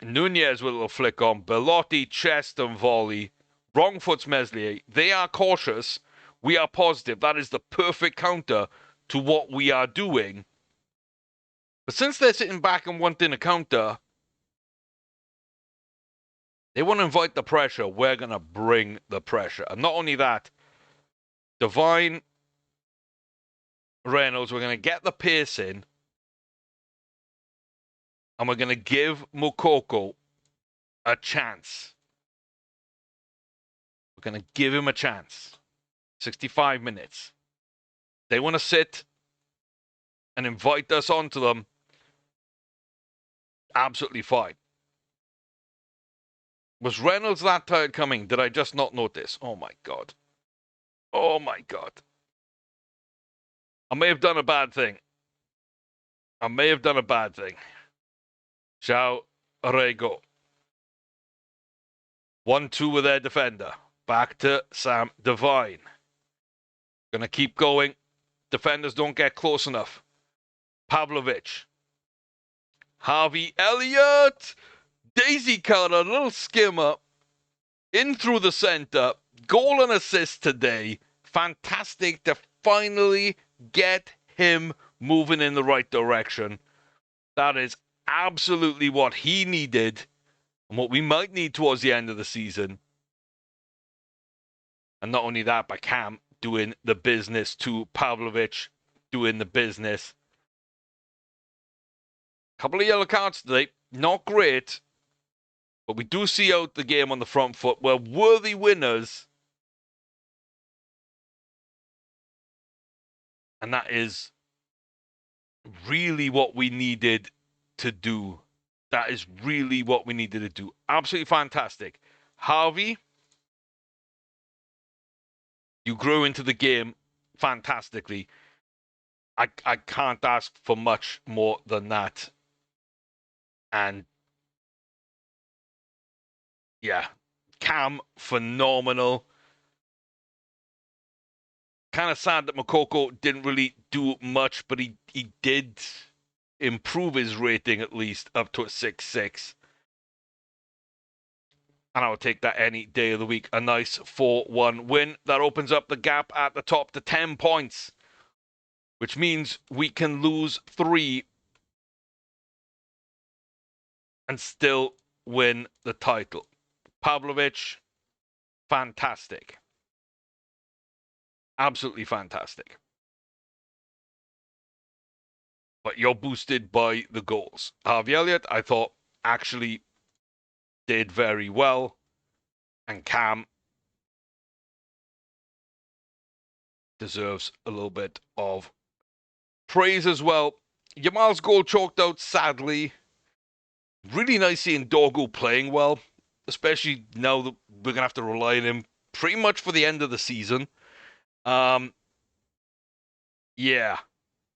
Nunez with a little flick on. Bellotti, chest and volley. Wrong foot's Meslier. They are cautious. We are positive. That is the perfect counter to what we are doing. But since they're sitting back and wanting a counter, they want to invite the pressure. We're going to bring the pressure. And not only that, Devine, Reynolds, we're going to get the pace in. And we're going to give Moukoko a chance. We're going to give him a chance. 65 minutes. They want to sit and invite us onto them. Absolutely fine. Was Reynolds that tired coming? Did I just not notice? Oh my God. Oh my God. I may have done a bad thing. João Rego. 1-2 with their defender. Back to Sam Devine. Gonna keep going. Defenders don't get close enough. Pavlovic. Harvey Elliott. Daisy cutter, a little skimmer. In through the center. Goal and assist today. Fantastic to finally get him moving in the right direction. That is absolutely what he needed and what we might need towards the end of the season. And not only that, but Cam doing the business to Pavlovic, doing the business. Couple of yellow cards today. Not great. But we do see out the game on the front foot. We're worthy winners. And that is really what we needed to do. That is really what we needed to do. Absolutely fantastic. Harvey, you grew into the game fantastically. I can't ask for much more than that. And yeah, Cam, phenomenal. Kind of sad that Moukoko didn't really do much, but he did improve his rating at least up to a 6.6. And I would take that any day of the week. A nice 4-1 win. That opens up the gap at the top to 10 points. Which means we can lose 3 and still win the title. Pavlovic, fantastic. Absolutely fantastic. But you're boosted by the goals. Harvey Elliott, I thought, actually did very well. And Cam deserves a little bit of praise as well. Yamal's goal choked out, sadly. Really nice seeing Dorgu playing well, especially now that we're going to have to rely on him pretty much for the end of the season. Yeah,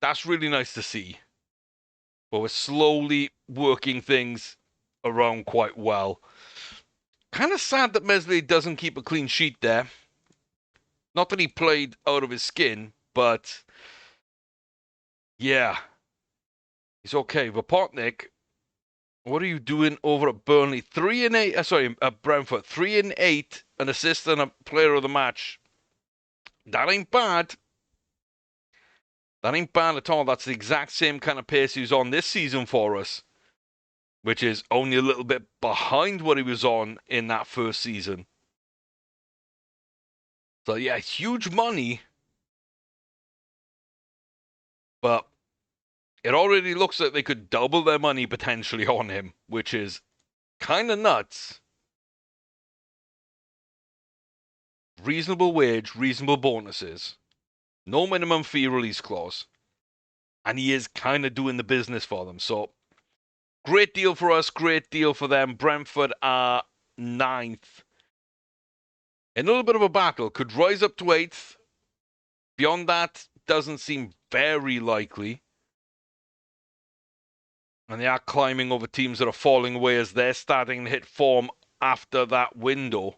that's really nice to see. But we're slowly working things around quite well. Kind of sad that Meslier doesn't keep a clean sheet there. Not that he played out of his skin, but yeah, he's okay. Vopotnik, what are you doing over at Burnley? 3-8. Brentford 3-8, an assist and a player of the match. That ain't bad. That ain't bad at all. That's the exact same kind of pace he was on this season for us, which is only a little bit behind what he was on in that first season. So yeah, huge money, but it already looks like they could double their money potentially on him, which is kind of nuts. Reasonable wage, reasonable bonuses, no minimum fee release clause, and he is kind of doing the business for them. So great deal for us, great deal for them. Brentford are 9th. A little bit of a battle, could rise up to 8th. Beyond that, doesn't seem very likely. And they are climbing over teams that are falling away as they're starting to hit form after that window.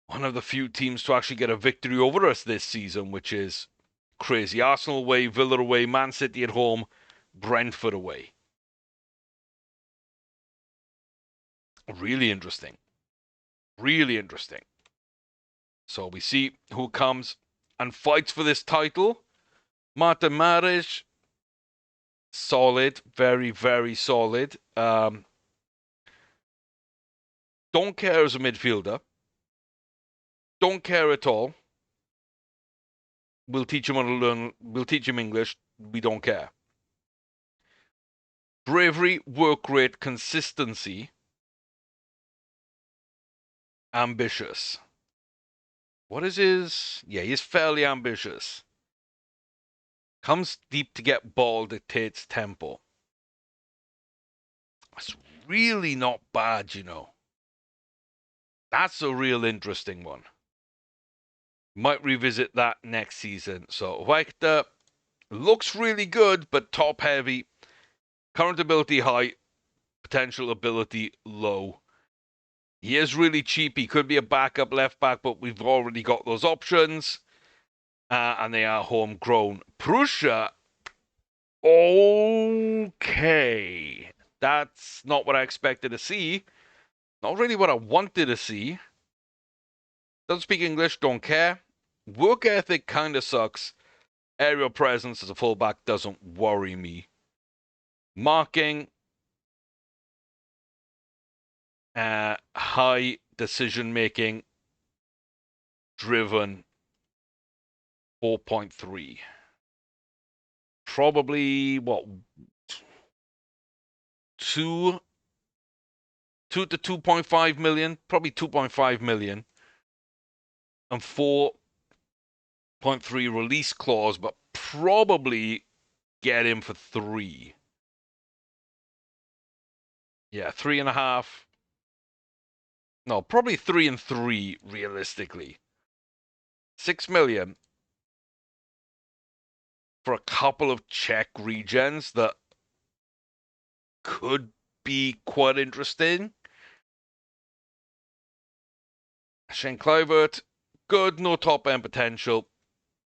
One of the few teams to actually get a victory over us this season, which is crazy. Arsenal away, Villa away, Man City at home, Brentford away. Really interesting. Really interesting. So we see who comes and fights for this title. Martin Mares, solid, very, very solid. Don't care as a midfielder. Don't care at all. We'll teach him how to learn. We'll teach him English. We don't care. Bravery, work rate, consistency. Ambitious. What is his? Yeah, he's fairly ambitious. Comes deep to get ball, dictates tempo. That's really not bad, you know. That's a real interesting one. Might revisit that next season. So Wechter looks really good, but top heavy. Current ability high, potential ability low. He is really cheap. He could be a backup left back, but we've already got those options. And they are homegrown. Prussia, okay. That's not what I expected to see. Not really what I wanted to see. Doesn't speak English, don't care. Work ethic kind of sucks. Aerial presence as a fullback doesn't worry me. Marking, high decision making, driven, 4.3. Probably what, 2 to 2.5 million, probably 2.5 million, and 4.3 release clause, but probably get him for 3. Yeah, 3.5. No, probably 3 and 3 realistically. 6 million for a couple of Czech regions that could be quite interesting. Shane Kluivert, good, no top end potential.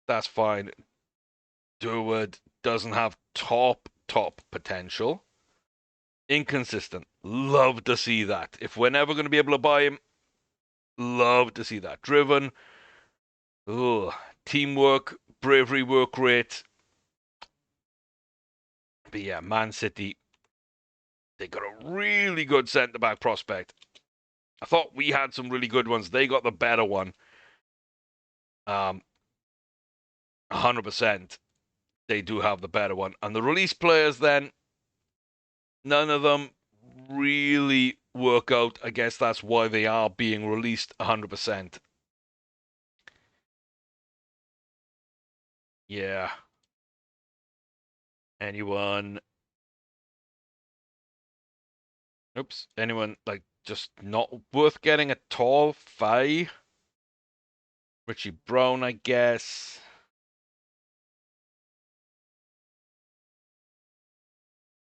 That's fine. Durward doesn't have top potential. Inconsistent. Love to see that. If we're never going to be able to buy him, love to see that. Driven. Ugh. Teamwork, bravery, work rate. But yeah, Man City, they got a really good centre-back prospect. I thought we had some really good ones. They got the better one. 100%. They do have the better one. And the release players then, none of them really work out. I guess that's why they are being released 100%. Yeah. Anyone? Oops. Anyone, like, just not worth getting at all? Faye? Richie Brown, I guess.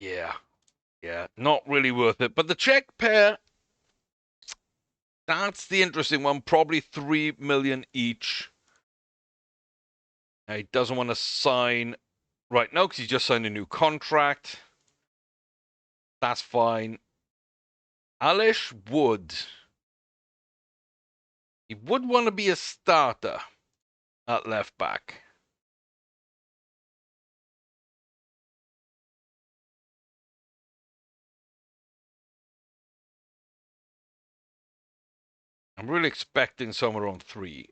Yeah. Yeah. Not really worth it. But the Czech pair, that's the interesting one. Probably 3 million each. He doesn't want to sign right now because he just signed a new contract. That's fine. Alish would. He would want to be a starter at left back. I'm really expecting somewhere around 3.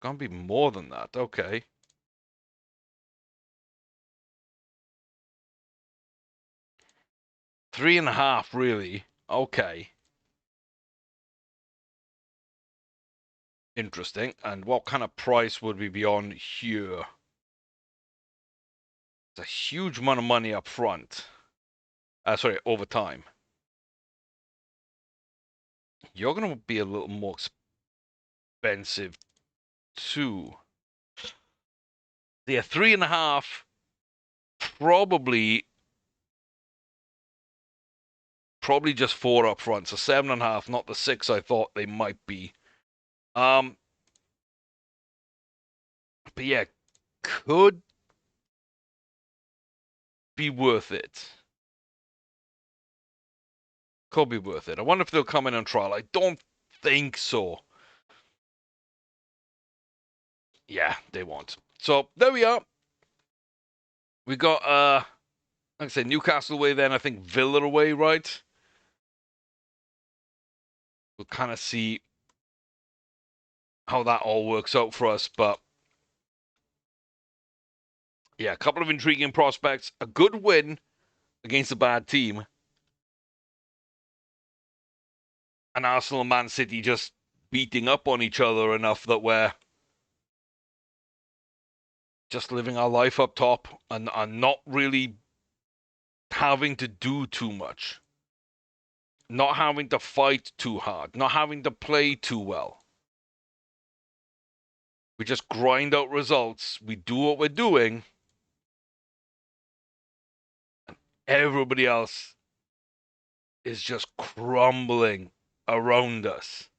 Gonna be more than that. Okay. 3.5, really. Okay. Interesting. And what kind of price would we be on here? It's a huge amount of money up front. Sorry, over time. You're gonna be a little more expensive too. Yeah, 3.5. Probably just 4 up front. So 7.5, not the 6 I thought they might be. But yeah, could be worth it. Could be worth it. I wonder if they'll come in on trial. I don't think so. Yeah, they won't. So there we are. We got like I said, Newcastle away, then I think Villa away, right? We'll kind of see how that all works out for us, but yeah, a couple of intriguing prospects. A good win against a bad team. And Arsenal and Man City just beating up on each other enough that we're just living our life up top and not really having to do too much. Not having to fight too hard. Not having to play too well. We just grind out results. We do what we're doing. And everybody else is just crumbling around us.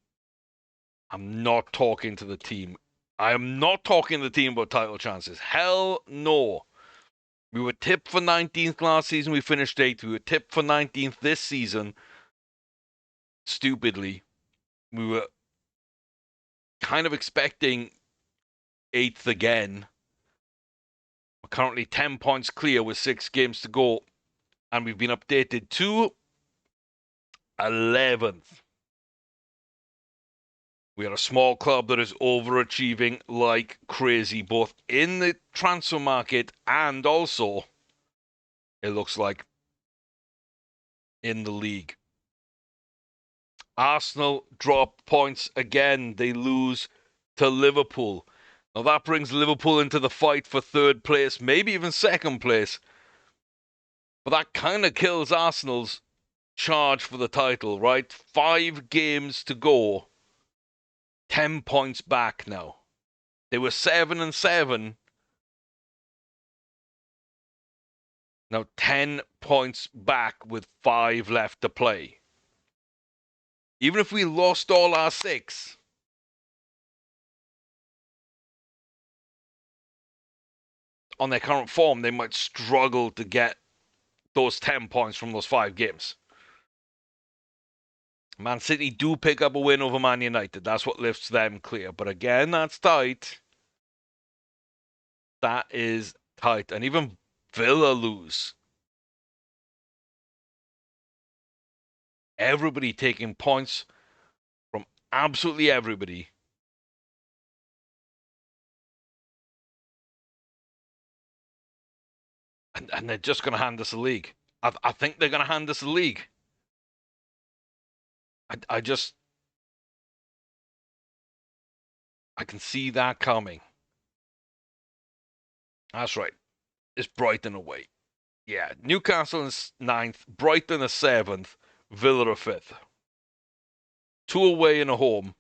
I'm not talking to the team. I am not talking to the team about title chances. Hell no. We were tipped for 19th last season. We finished 8th. We were tipped for 19th this season. Stupidly. We were kind of expecting 8th again. We're currently 10 points clear with 6 games to go. And we've been updated to 11th. We are a small club that is overachieving like crazy, both in the transfer market and also, it looks like, in the league. Arsenal drop points again. They lose to Liverpool. Now that brings Liverpool into the fight for 3rd place, maybe even 2nd place. But that kind of kills Arsenal's charge for the title, right? 5 games to go. 10 points back now. They were 7-7. Now 10 points back with 5 left to play. Even if we lost all our 6, on their current form, they might struggle to get those 10 points from those 5 games. Man City do pick up a win over Man United. That's what lifts them clear. But again, that's tight. That is tight. And even Villa lose. Everybody taking points from absolutely everybody. And they're just going to hand us a league. I think they're going to hand us a league. I can see that coming. That's right. It's Brighton away. Yeah, Newcastle is 9th, Brighton is 7th, Villa are 5th. 2 away and a home.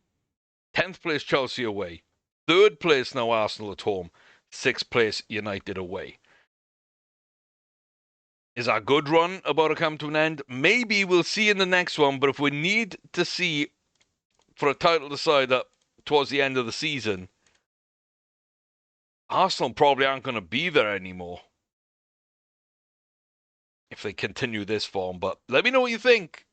10th place Chelsea away. 3rd place now Arsenal at home. 6th place United away. Is our good run about to come to an end? Maybe we'll see in the next one, but if we need to see for a title decider towards the end of the season, Arsenal probably aren't going to be there anymore if they continue this form. But let me know what you think.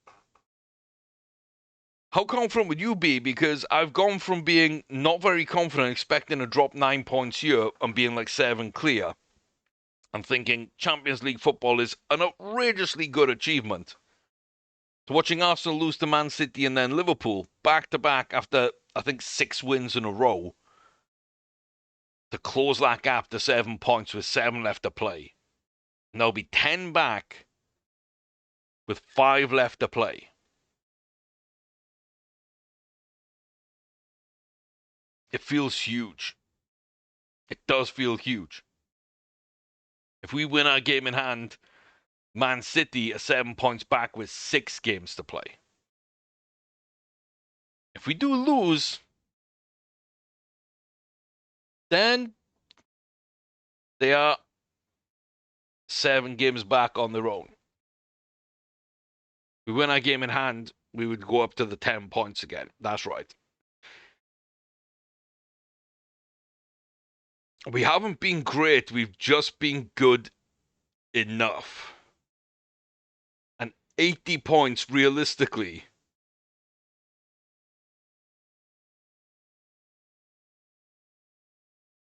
How confident would you be? Because I've gone from being not very confident, expecting to drop 9 points here, and being like 7 clear, and thinking Champions League football is an outrageously good achievement. So watching Arsenal lose to Man City and then Liverpool back-to-back after, I think, 6 wins in a row to close that gap to 7 points with 7 left to play. And they'll be 10 back with 5 left to play. It feels huge. It does feel huge. If we win our game in hand, Man City are 7 points back with 6 games to play. If we do lose, then they are 7 games back on their own. If we win our game in hand, we would go up to the 10 points again. That's right. We haven't been great. We've just been good enough. And 80 points, realistically,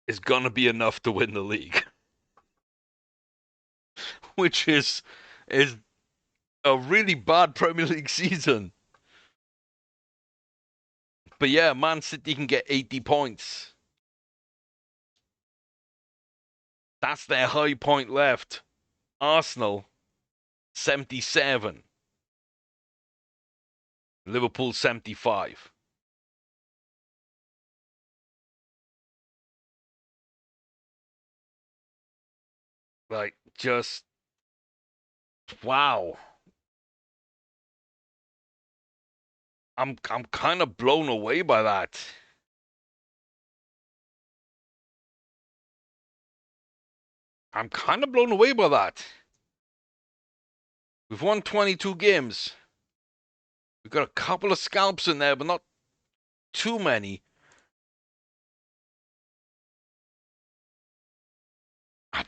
is going to be enough to win the league. Which is a really bad Premier League season. But yeah, Man City can get 80 points. That's their high point left. Arsenal, 77. Liverpool, 75. Like, just, wow. I'm kind of blown away by that. I'm kind of blown away by that. We've won 22 games. We've got a couple of scalps in there, but not too many. I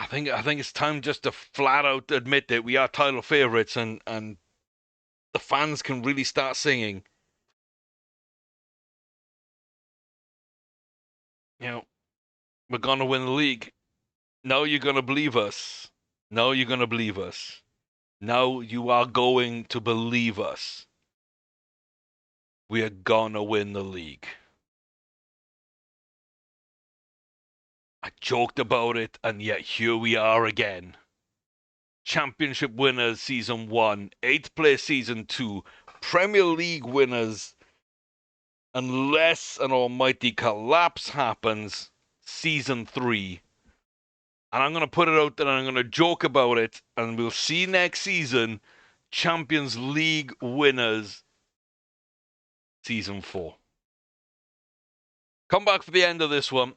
think it's time just to flat out admit that we are title favourites and the fans can really start singing. You know, we're gonna win the league. No, you're gonna believe us. No, you're gonna believe us. No, you are going to believe us. We are gonna win the league. I joked about it, and yet here we are again. Championship winners season 1, 8th place season 2, Premier League winners, unless an almighty collapse happens, season 3. And I'm going to put it out there and I'm going to joke about it, and we'll see next season, Champions League winners, season 4. Come back for the end of this one,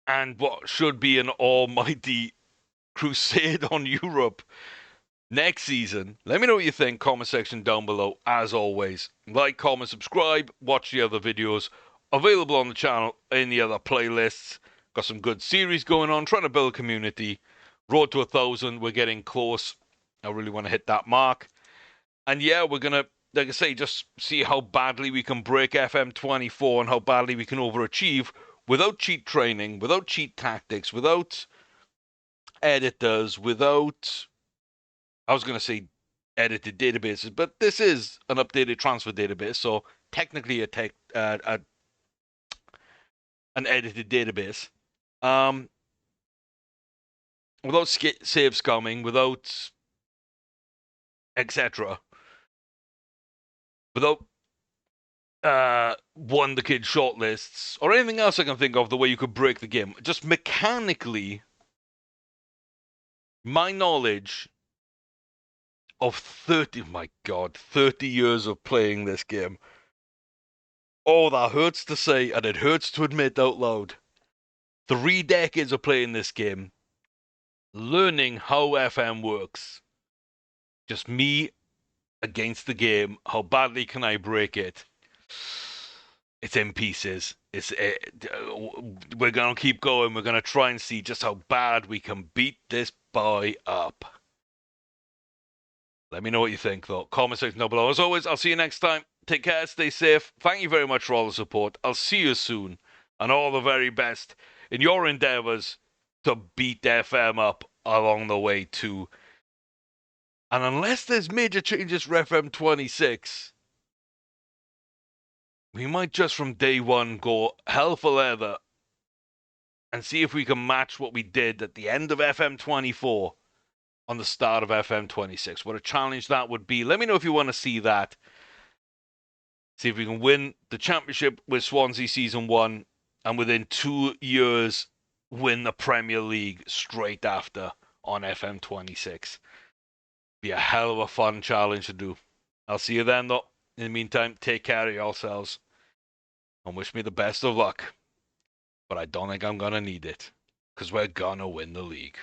and what should be an almighty crusade on Europe next season. Let me know what you think. Comment section down below. As always, like, comment, subscribe, watch the other videos available on the channel in the other playlists. Got some good series going on, trying to build a community. Road to 1,000, we're getting close. I really want to hit that mark. And yeah, we're going to, like I say, just see how badly we can break FM24 and how badly we can overachieve without cheat training, without cheat tactics, without editors, without, I was going to say edited databases, but this is an updated transfer database, so technically an edited database. Without save scumming, without etc. Without won the kid shortlists or anything else I can think of the way you could break the game. Just mechanically, my knowledge of 30 years of playing this game. Oh, that hurts to say, and it hurts to admit out loud. 3 decades of playing this game, learning how FM works. Just me against the game. How badly can I break it? It's in pieces. We're going to keep going. We're going to try and see just how bad we can beat this boy up. Let me know what you think, though. Comment section down below. As always, I'll see you next time. Take care, stay safe. Thank you very much for all the support. I'll see you soon, and all the very best in your endeavours to beat FM up along the way too. And unless there's major changes for FM26, we might just from day one go hell for leather and see if we can match what we did at the end of FM24 on the start of FM26. What a challenge that would be. Let me know if you want to see that. See if we can win the championship with Swansea Season 1 and within 2 years win the Premier League straight after on FM26. Be a hell of a fun challenge to do. I'll see you then, though. In the meantime, take care of yourselves and wish me the best of luck. But I don't think I'm going to need it because we're going to win the league.